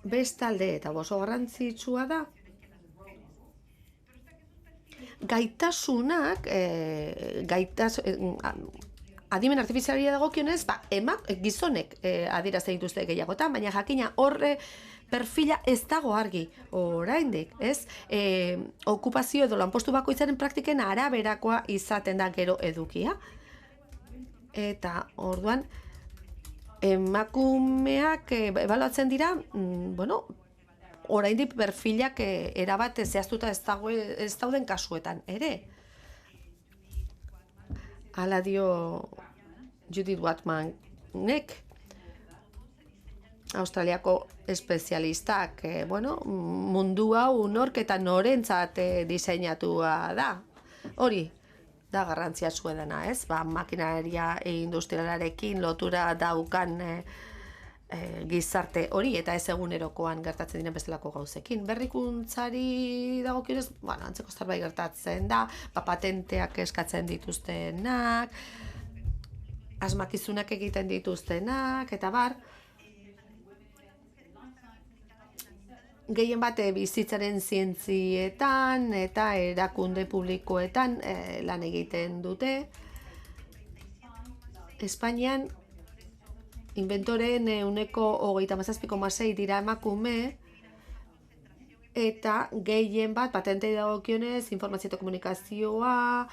Bestalde eta oso garrantzitsua da, gaitasunak, adimen artifizialia dagokionez, gizonek adierazten dituzte gehiagotan, baina jakina horre perfila ez dago argi, oraindik, ez? Okupazio edo lanpostu bakoitzaren praktiken araberakoa izaten da gero edukia. Eta orduan, emakumeak ebaluatzen dira, oraindik perfilak erabat zehaztuta ez dauden kasuetan ere. Hala dio Judith Watmanek, Australiako espezialistak, mundu hau nork eta norentzat diseinatua da. Hori da garrantzia zuedena, ez? Makinaria industrialarekin lotura daukan gizarte hori eta ez egunerokoan gertatzen diren bestelako gauzekin. Berrikuntzari dagokionez, antzeko zerbait gertatzen da, patenteak eskatzen dituztenak, asmakizunak egiten dituztenak, eta bar, gehien bat bizitzaren zientzietan eta erakunde publikoetan lan egiten dute. Espainian, inventoren 37,6 dira emakume, eta gehien bat patentei dagokionez, informazio eta komunikazioa,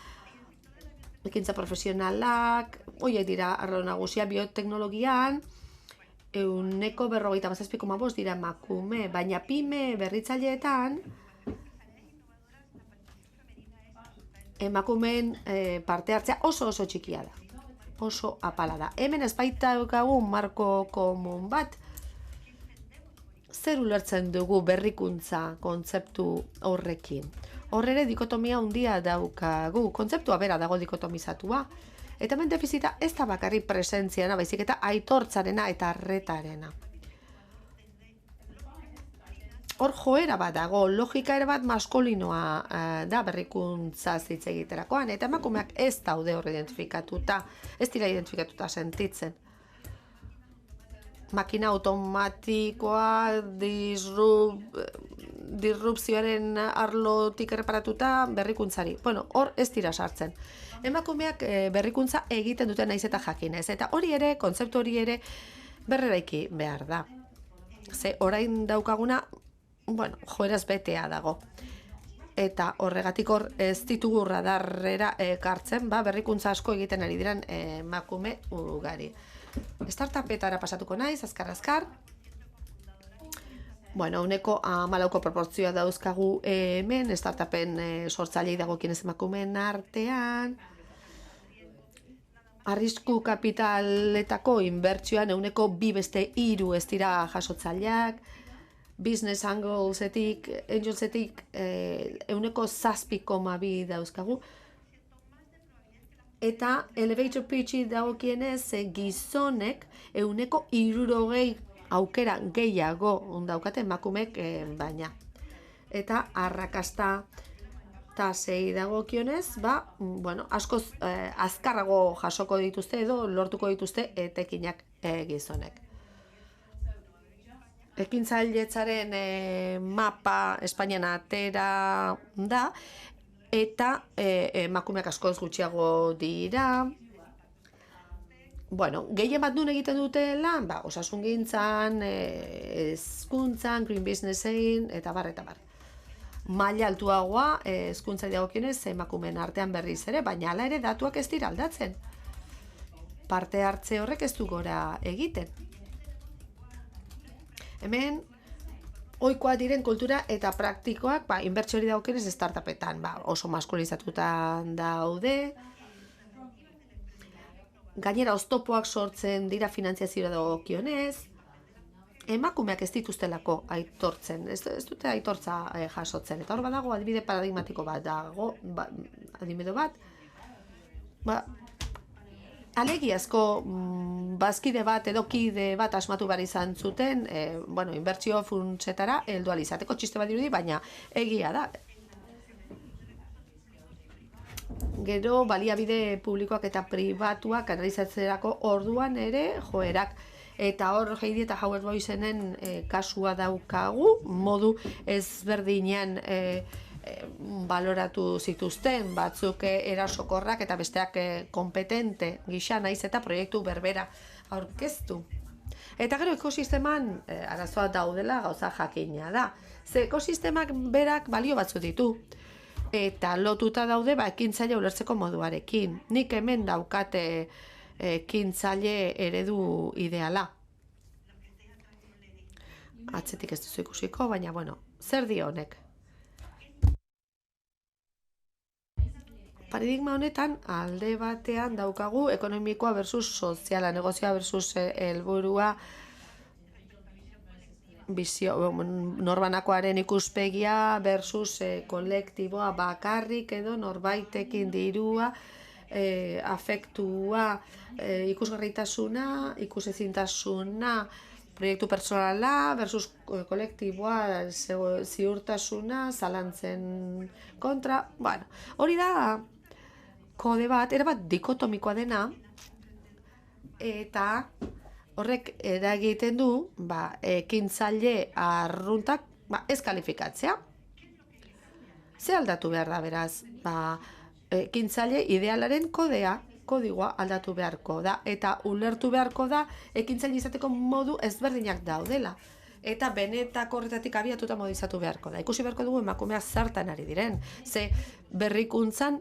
ekintza profesionalak, horiek dira arlo nagusia bioteknologian, 57,5 dira emakume, baina pyme berritzaileetan emakumeen parte hartzea oso txikia da. Oso apala da. Hemen ez baita daukagun marko komun bat, zer ulertzen dugu berrikuntza kontzeptu horrekin. Horrere dikotomia handia daukagu, kontzeptua bera dago dikotomizatua, eta hemen defizita ez da bakarrik presentziana, baizik eta aitortzarena eta arretarena. Hor joera bat dago, logika ere bat maskulinoa da berrikuntza hitz egiterakoan, eta emakumeak ez daude hor identifikatuta, ez dira identifikatuta sentitzen. Makina automatikoa, disrupzioaren arlotik erreparatuta berrikuntzari. Hor ez dira sartzen. Emakumeak berrikuntza egiten duten naiz eta jakinez, eta hori ere, kontzeptu hori ere, berreraiki behar da. Ze orain daukaguna, joeraz betea dago. Eta horregatik hor ez ditugu radarrera ekartzen, berrikuntza asko egiten ari diren emakume ugari. Startupetara pasatuko naiz, azkar. 14% proportzioa dauzkagu hemen, startupen sortzailei dagokienez emakumeen artean. Arrisku kapitaletako inbertsioan 2/3 ez dira jasotzaileak. Business anglesetik, angelsetik 7,2 dauzkagu. Eta elevator pitchi dagokienez gizonek 60 aukera gehiago daukate emakumek baina. Eta arrakasta tasei dagokionez, askoz azkarrago jasoko dituzte edo lortuko dituzte etekinak gizonek. Ekintzailetzaren mapa Espainian atera da, eta emakumeak askoz gutxiago dira, gehien bat nun egiten dute lan, osasungintzan, hezkuntzan, green businessein, eta bar. Maila altuagoa hezkuntzari dagokionez emakumeen artean berriz ere, baina hala ere datuak ez dira aldatzen. Parte hartze horrek ez du gora egiten. Hemen, ohikoak diren kultura eta praktikoak, inbertsiori dagokionez startupetan, oso maskulizatutan daude. Gainera, oztopoak sortzen dira finantziazioa dagokionez. Emakumeak ez dituztelako aitortzen, ez dute aitortza jasotzen. Eta hor badago adibide paradigmatiko bat dago, adibide bat, alegiazko bazkide bat edo kide bat asmatu behar izan zuten, inbertsio funtsetara heldu ahal izateko txiste bat dirudi, baina egia da. Gero baliabide publikoak eta pribatuak analizatzerako orduan ere joerak. Eta hor Heidi eta Howard Boysenen kasua daukagu, modu ezberdinean baloratu zituzten, batzuk erasokorrak eta besteak kompetente gisa naiz eta proiektu berbera aurkeztu. Eta gero ekosisteman arazoa daudela gauza jakina da. Ze ekosistemak berak balio batzu ditu. Eta lotuta daude ekintzaile ulertzeko moduarekin. Nik hemen daukate ekintzaile eredu ideala. Atzetik ez duzu ikusiko, baina zer dio honek? Paradigma honetan alde batean daukagu ekonomikoa versus soziala, negozioa versus helburua, norbanakoaren ikuspegia versus kolektiboa bakarrik edo norbaitekin dirua, afektua, ikusgarritasuna, ikusezintasuna, proiektu personala versus kolektiboa, ziurtasuna, zalantzen kontra. Hori da kode bat, erabat dikotomikoa dena, eta horrek eragiten du ekintzaile arruntak ez kalifikatzea. Ze aldatu behar da beraz? Ekintzaile idealaren kodigoa aldatu beharko da, eta ulertu beharko da ekintzaile izateko modu ezberdinak daudela. Eta benetako horretatik abiatuta modizatu beharko da. Ikusi beharko dugu emakumeak zertan ari diren. Ze berrikuntzan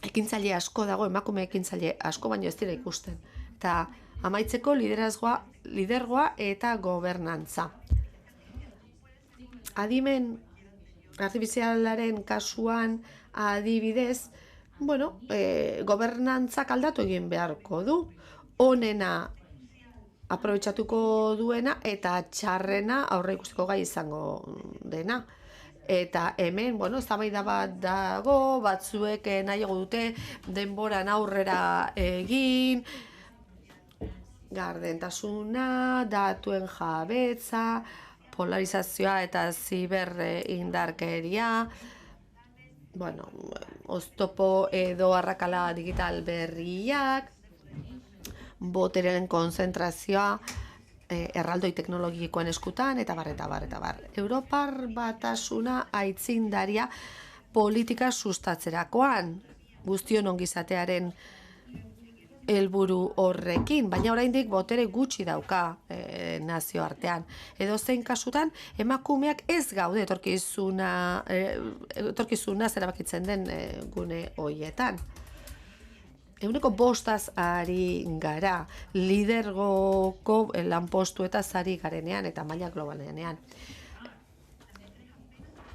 ekintzaile asko dago, emakume ekintzaile asko baino ez dira ikusten. Eta amaitzeko lidergoa eta gobernantza. Adimen artifizialaren kasuan adibidez, gobernantzak aldatu egin beharko du, onena aprobetxatuko duena eta txarrena aurre ikusteko gai izango dena. Eta hemen, eztabaida bat dago, batzuek nahiago dute denboran aurrera egin, gardentasuna, datuen jabetza, polarizazioa eta ziberindarkeria, oztopo edo arrakala digital berriak, botereen konzentrazioa erraldoi teknologikoen eskutan, eta bar. Europar Batasuna aitzindaria politika sustatzerakoan, guztion ongizatearen helburu horrekin, baina oraindik botere gutxi dauka nazioartean. Edozein kasutan, emakumeak ez gaude etorkizuna zerabakitzen den gune horietan. 5% ari gara, lidergoko lanpostuetaz ari garenean eta maila globalenean.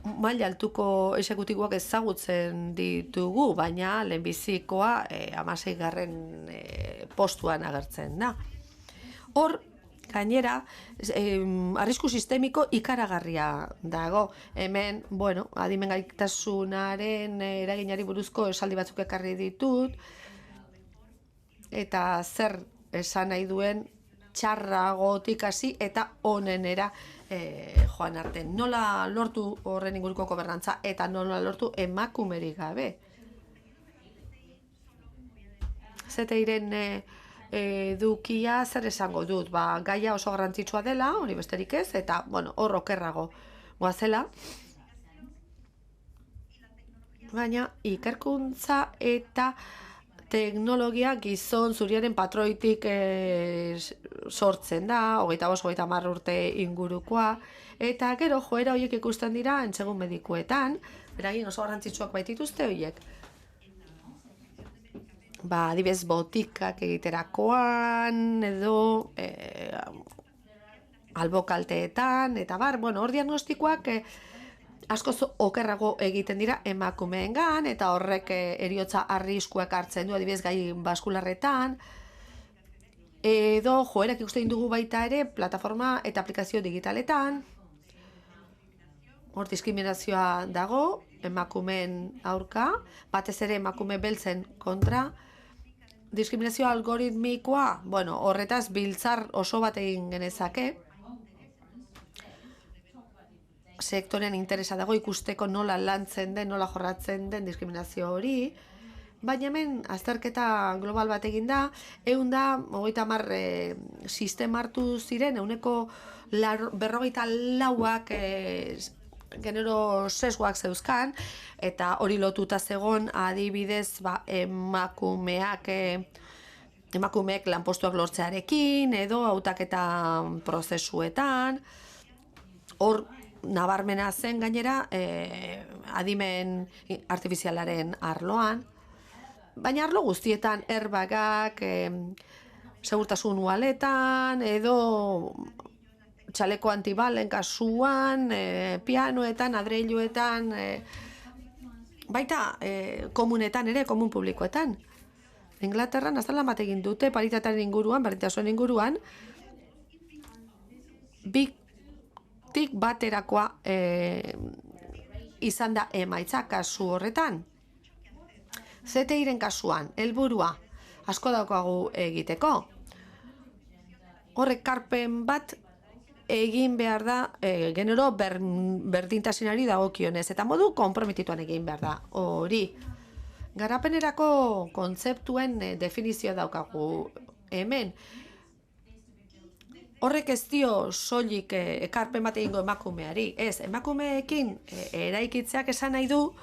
Maila altuko exekutiboak ezagutzen ditugu, baina lehenbizikoa 16. Postuan agertzen da. Hor, gainera, arrisku sistemiko ikaragarria dago. Hemen, adimen gaitasunaren eraginari buruzko esaldi batzuk ekarri ditut, eta zer esan nahi duen txarragotik hasi eta onenera joan arte. Nola lortu horren inguruko gobernantza eta nola lortu emakumerik gabe. Zeteiren edukia zer esango dut, gaia oso garrantzitsua dela, hori besterik ez, eta hor okerrago goazela. Baina ikerkuntza eta teknologia gizon zuriaren patroitik sortzen da, 25-30 urte ingurukoa, eta gero joera horiek ikusten dira entsegun medikuetan, beragin oso garrantzitsuak baitituzte horiek. Adibidez, botikak egiterakoan, edo albokalteetan, eta hor diagnostikoak askoz okerrago egiten dira emakumeengan, eta horrek heriotza arriskuak hartzen du, adibidez gai baskularretan, edo joerak ikusten dugu baita ere plataforma eta aplikazio digitaletan, hor diskriminazioa dago, emakumeen aurka, batez ere emakume beltzen kontra, diskriminazio algoritmikoa, horretaz biltzar oso bat egin genezake, sektorean interesa dago ikusteko nola lantzen den, nola jorratzen den diskriminazio hori, baina hemen azterketa global bat egin da, 130 sistema hartu ziren, 44ak genero sesgoak zeuzkan, eta hori lotuta zegon adibidez emakumeek lanpostuak lortzearekin, edo hautaketa prozesuetan, hor nabarmena zen gainera adimen artifizialaren arloan, baina arlo guztietan airbagak, segurtasun ualetan, edo txaleko antibalen kasuan, pianoetan, adreiluetan, baita komunetan ere, komun publikoetan. Inglaterran azala bat egin dute paritatearen inguruan, berdintasuen inguruan, tik baterakoa izan da emaitza kasu horretan. CTI-ren kasuan, helburua asko daukagu egiteko. Horrek karpen bat egin behar da genero berdintasunari dagokionez, eta modu konprometituan egin behar da hori. Garapenerako kontzeptuen definizioa daukagu hemen. Horrek ez dio soilik ekarpen bat egingo emakumeari. Ez, emakumeekin eraikitzeak esan nahi du,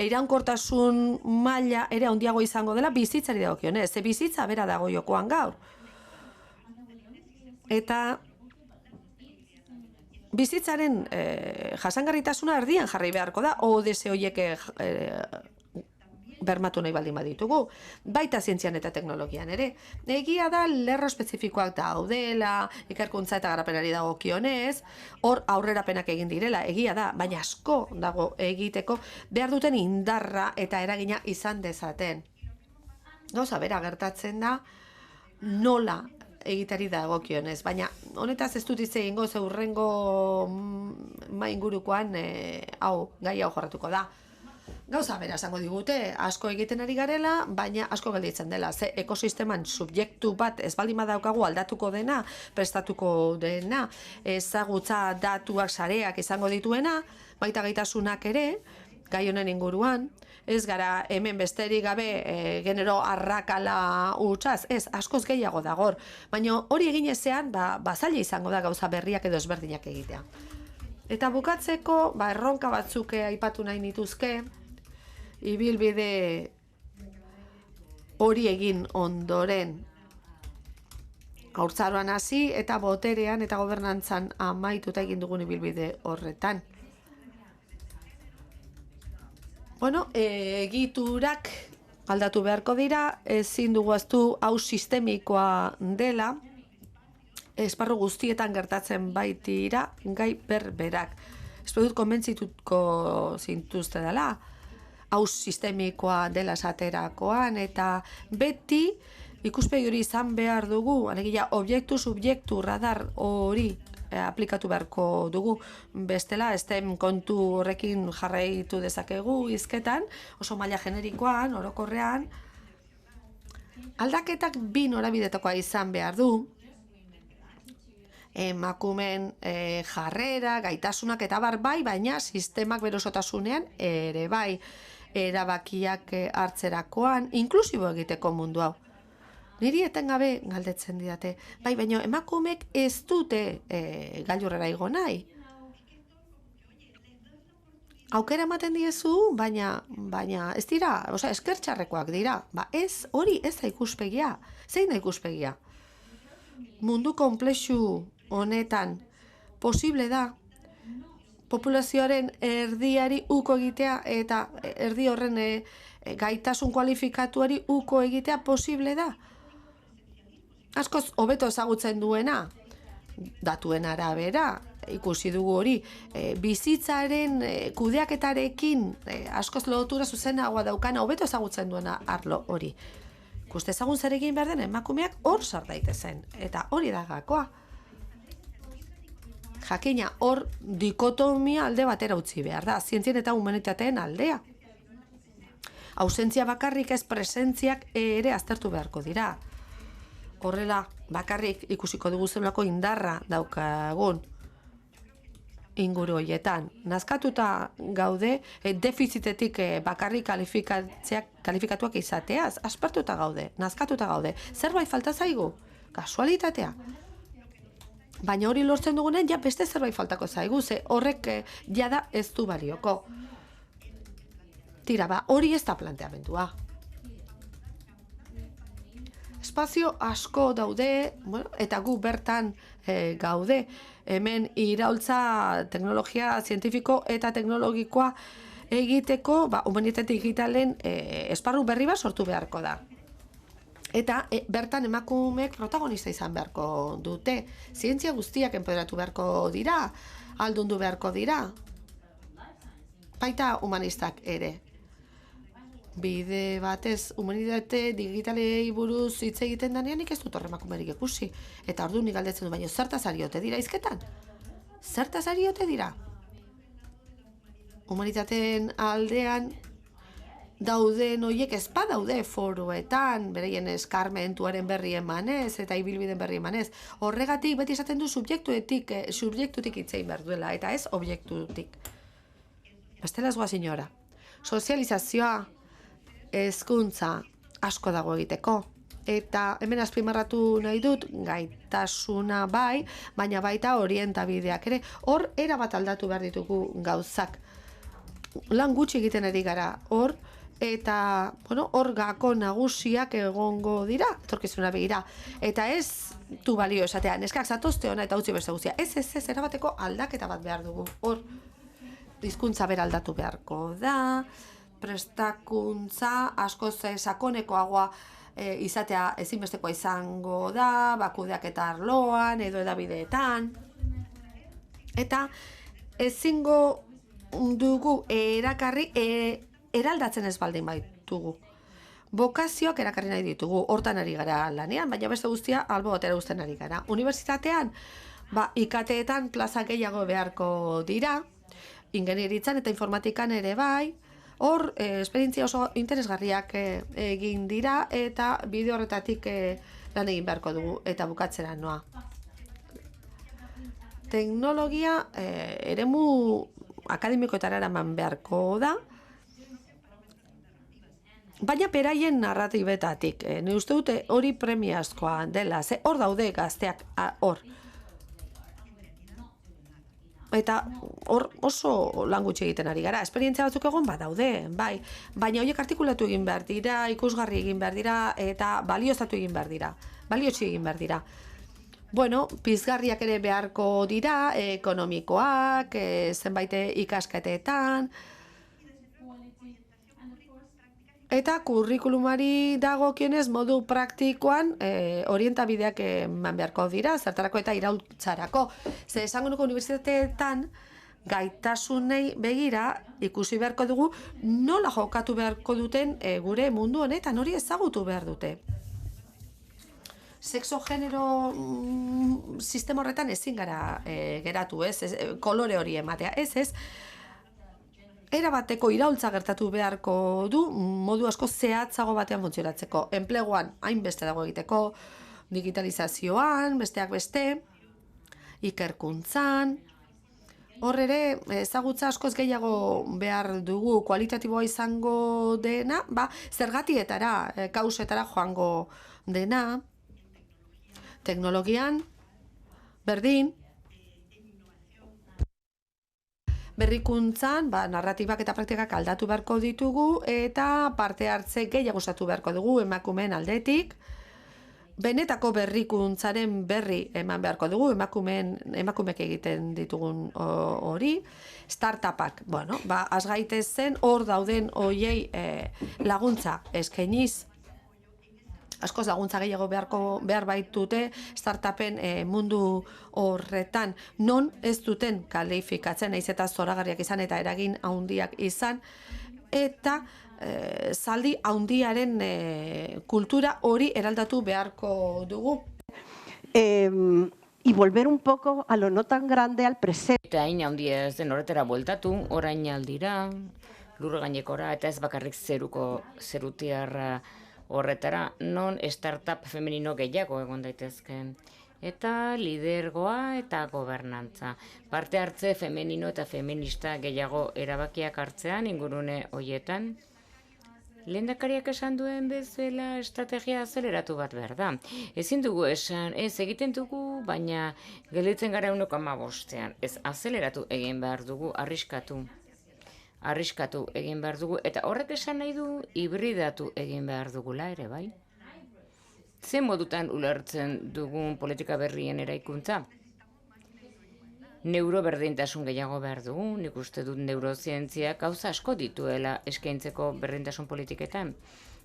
iraunkortasun maila ere handiago izango dela bizitzari dagokionez. Bizitza bera dago jokoan gaur. Eta bizitzaren jasangarritasuna erdian jarri beharko da, ODS horiek bermatu nahi baldin baditugu, baita zientzian eta teknologian ere. Egia da lerro espezifikoak daudela, ikerkuntza eta garapenari dagokionez, hor aurrerapenak egin direla, egia da, baina asko dago egiteko, behar duten indarra eta eragina izan dezaten. Gauza bera gertatzen da, nola egitari dagokionez, baina honetaz ez dut hitz egingo, ze hurrengo ingurukoan gai hau jorratuko da. Gauza bera esango digute, asko egiten ari garela, baina asko gelditzen dela. Ze ekosisteman subjektu bat ez baldin badaukagu aldatuko dena, prestatuko dena, ezagutza datuak sareak izango dituena, baita gaitasunak ere, gai honen inguruan, ez gara hemen besterik gabe genero arrakala hutsaz, ez, askoz gehiago dagor. Baina hori egin ezean, zaila izango da gauza berriak edo ezberdinak egitea. Eta bukatzeko, erronka batzuk aipatu nahi nituzke, ibilbide hori egin ondoren haurtzaroan hasi eta boterean eta gobernantzan amaituta egin dugun ibilbide horretan. Egiturak aldatu beharko dira, ezin dugu aztu hau sistemikoa dela, esparru guztietan gertatzen baitira gai berberak. Espero dut konbentzituko zintuzte dela, hau sistemikoa dela esaterakoan, eta beti ikuspegi hori izan behar dugu, alegia objektu, subjektu, radar hori aplikatu beharko dugu. Bestela, estem kontu horrekin jarraitu dezakegu hizketan, oso maila generikoan, orokorrean, aldaketak bi norabidetakoa izan behar du, emakumeen jarrera, gaitasunak eta bai, baina sistemak berosotasunean ere bai, erabakiak hartzerakoan, inklusibo egiteko mundu hau. Niri etengabe galdetzen didate, bai, baina emakumek ez dute gailurrera igo nahi. aukera ematen diezu, baina ez dira, eskertxarrekoak dira. Ez, hori ez da ikuspegia. Zein da ikuspegia? Mundu konplexu honetan posible da populazioaren erdiari uko egitea eta erdi horren gaitasun kualifikatuari uko egitea posible da? Askoz hobeto ezagutzen duena, datuen arabera, ikusi dugu hori, bizitzaren kudeaketarekin askoz lotura zuzenagoa daukana hobeto ezagutzen duena arlo hori. Ikuste ezagun zer egin behar den emakumeak hor sar daitezen, eta hori da gakoa. Jakina, hor dikotomia alde batera utzi behar da, zientzien eta humanitateen aldea. Ausentzia bakarrik ez presentziak ere aztertu beharko dira. Horrela, bakarrik ikusiko dugu zelako indarra daukagun inguru horietan. Nazkatuta gaude, defizitetik bakarrik kalifikatuak izateaz, aspertuta gaude, nazkatuta gaude. Zerbait falta zaigu? Kasualitatea. Baina hori lortzen dugunen, ja beste zerbait faltako zaigu, ze horrek jada ez du balioko. Tira, hori ez da planteamendua. Espazio asko daude, eta gu bertan gaude, hemen iraultza teknologia zientifiko eta teknologikoa egiteko, humanitate digitalen esparru berri bat sortu beharko da. Eta bertan emakumeek protagonista izan beharko dute. Zientzia guztiak enpoderatu beharko dira, aldundu beharko dira. Baita humanistak ere. Bide batez, humanitate digitalei buruz hitz egiten danean nik ez dut horre emakumerik ikusi. Eta orduan nik galdetzen du, baina zertaz ari ote dira izketan? Zertaz ari ote dira? Humanitateen aldean dauden horiek ez badaude foroetan, bereien eskarmentuaren berri emanez eta ibilbiden berri emanez. Horregatik beti esaten du subjektutik hitz egin behar duela, eta ez objektutik. Bestela ez goaz inora. Sozializazioa, hezkuntza asko dago egiteko. Eta hemen azpimarratu nahi dut gaitasuna bai, baina baita orientabideak ere. Hor erabat aldatu behar ditugu gauzak. Lan gutxi egiten ari gara hor, eta hor gako nagusiak egongo dira, etorkizuna begira. Eta ez du balio esatea, neskak zatozte ona eta utzi beste guztia. Ez, erabateko aldaketa bat behar dugu. Hor, hizkuntza bera aldatu beharko da, prestakuntza askoz sakonekoagoa izatea ezinbestekoa izango da, bakudeak eta arloan, edo edabideetan. Eta ezingo dugu erakarri eraldatzen ez baldin baitugu. Bokazioak erakarri nahi ditugu, hortan ari gara lanean, baina beste guztia albo batera uzten ari gara. Unibertsitatean, IKT-etan plaza gehiago beharko dira, ingenieritzan eta informatikan ere bai, hor, esperientzia oso interesgarriak egin dira eta bide horretatik lan egin beharko dugu eta bukatzera noa. Teknologia eremu akademikoetara eraman beharko da, baina beraien narratibetatik. Ni uste dute hori premiazkoa dela, hor daude gazteak hor. Eta hor oso lan gutxi egiten ari gara. Esperientzia batzuk egon badaude, bai. Baina horiek artikulatu egin behar dira, ikusgarri egin behar dira, eta balioztatu egin behar dira. Baliotsi egin behar dira. Bueno, pizgarriak ere beharko dira, ekonomikoak, zenbait ikasketetan. Eta kurrikulumari dagokionez modu praktikoan orientabideak eman beharko dira, zertarako eta iraultzarako. Ze esango nuko unibertsitateetan gaitasunei begira ikusi beharko dugu nola jokatu beharko duten gure mundu honetan, hori ezagutu behar dute. Sexo genero sistema horretan ezin gara geratu, kolore hori ematea, ez. Erabateko iraultza gertatu beharko du, modu asko zehatzago batean funtzionatzeko. Enpleguan hainbeste dago egiteko, digitalizazioan, besteak beste, ikerkuntzan. Hor ere, ezagutza askoz gehiago behar dugu, kualitatiboa izango dena, zergatietara, kausetara joango dena, teknologian, berdin, berrikuntzan, narratibak eta praktikak aldatu beharko ditugu eta parte hartze gehiago osatu beharko dugu emakumeen aldetik. Benetako berrikuntzaren berri eman beharko dugu, emakumeek egiten ditugun hori, startupak, az gaitezen hor dauden hoiei laguntza eskainiz, askoz laguntza gehiago behar baitute startupen mundu horretan, non ez duten kalifikatzen, nahiz eta zoragarriak izan eta eragin handiak izan, eta zaldi handiaren kultura hori eraldatu beharko dugu. Y volver un poco a lo no tan grande al presente. Eta hain handia ez den horretara bueltatu, orain aldira, lur gainekora, eta ez bakarrik zerutiarra horretara, non startup femenino gehiago egon daitezken. Eta lidergoa eta gobernantza. Parte hartze femenino eta feminista gehiago erabakiak hartzean ingurune horietan. Lehendakariak esan duen bezala estrategia azeleratu bat behar da. Ezin dugu esan, ez egiten dugu, baina gelditzen gara 1,5-ean. Ez azeleratu egin behar dugu, arriskatu egin behar dugu, eta horrek esan nahi du hibridatu egin behar dugula ere, bai? Zen modutan ulertzen dugun politika berrien eraikuntza? Neuroberdintasun gehiago behar dugu, nik uste dut neurozientziak gauza asko dituela eskaintzeko berdintasun politiketan.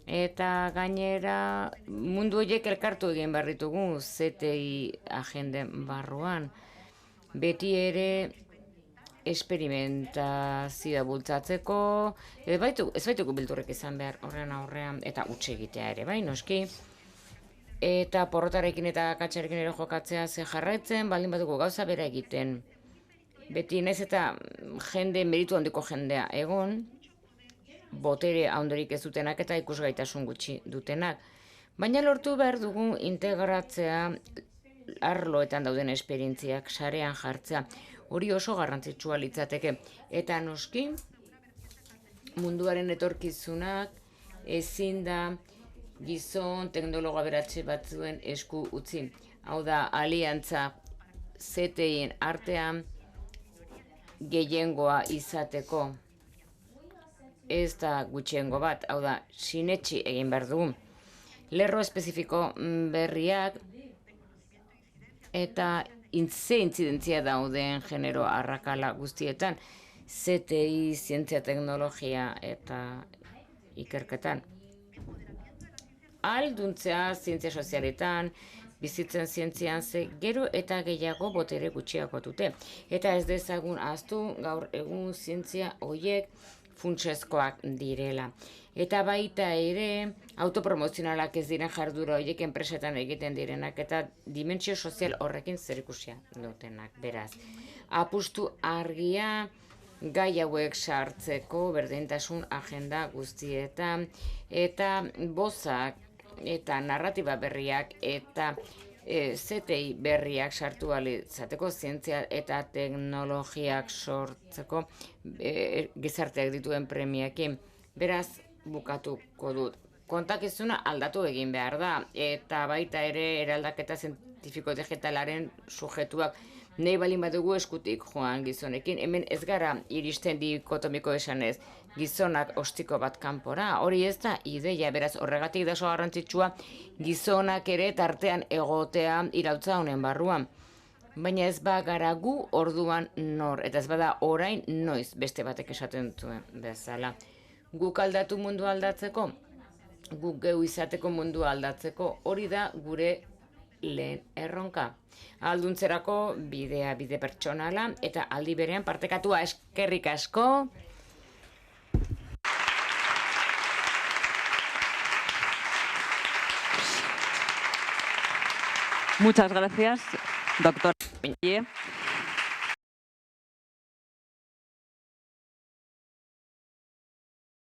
Eta gainera mundu horiek elkartu egin behar ditugu ZTI agenden barruan. Beti ere esperimentazioa bultzatzeko, ez baituko bilturrek izan behar horren aurrean, eta utxe egitea ere, bai, noski. Eta porrotarekin eta katxarekin ere jokatzea ze jarraitzen, baldin badugu gauza bera egiten. Beti naiz eta jende, meritu handiko jendea egon, botere handorik ez dutenak eta ikusgaitasun gutxi dutenak. Baina lortu behar dugu integratzea arloetan dauden esperientziak sarean jartzea. Hori oso garrantzitsua litzateke. Eta noski, munduaren etorkizunak ezin da gizon teknologo aberatse batzuen esku utzi. Hau da, aliantza ZTIen artean gehiengoa izateko. Ez da gutxiengo bat, hau da, sinetsi egin behar dugu. Lerro espezifiko berriak eta ze intzidentzia dauden genero arrakala guztietan, ZTI, zientzia, teknologia eta ikerketan. Alduntzea zientzia sozialetan, bizitzen zientzian ze gero eta gehiago botere gutxiago dute. Eta ez dezagun ahaztu gaur egun zientzia horiek funtsezkoak direla. Eta baita ere autopromozionalak ez diren jardura horiek enpresetan egiten direnak eta dimentsio sozial horrekin zerikusia dutenak. Beraz, apustu argia gai hauek sartzeko berdintasun agenda guztietan eta bozak eta narratiba berriak eta ZTI berriak sartu alizateko zientzia eta teknologiak sortzeko gizarteak dituen premiakin. Beraz, bukatuko dut. Kontakizuna aldatu egin behar da eta baita ere eraldaketa zientifiko digitalaren sujetuak nahi balin badugu eskutik joan gizonekin. Hemen ez gara iristen dikotomiko esanez gizonak ostiko bat kanpora. Hori ez da ideia, beraz horregatik da oso garrantzitsua gizonak ere tartean egotea iraultza honen barruan. Baina ez bagara gu orduan nor, eta ez bada orain noiz beste batek esaten zuen bezala. Guk aldatu mundu aldatzeko, guk geu izateko mundu aldatzeko, hori da gure lehen erronka. Alduntzerako bide pertsonala eta aldi berean partekatua. Eskerrik asko. Muchas gracias, doctor.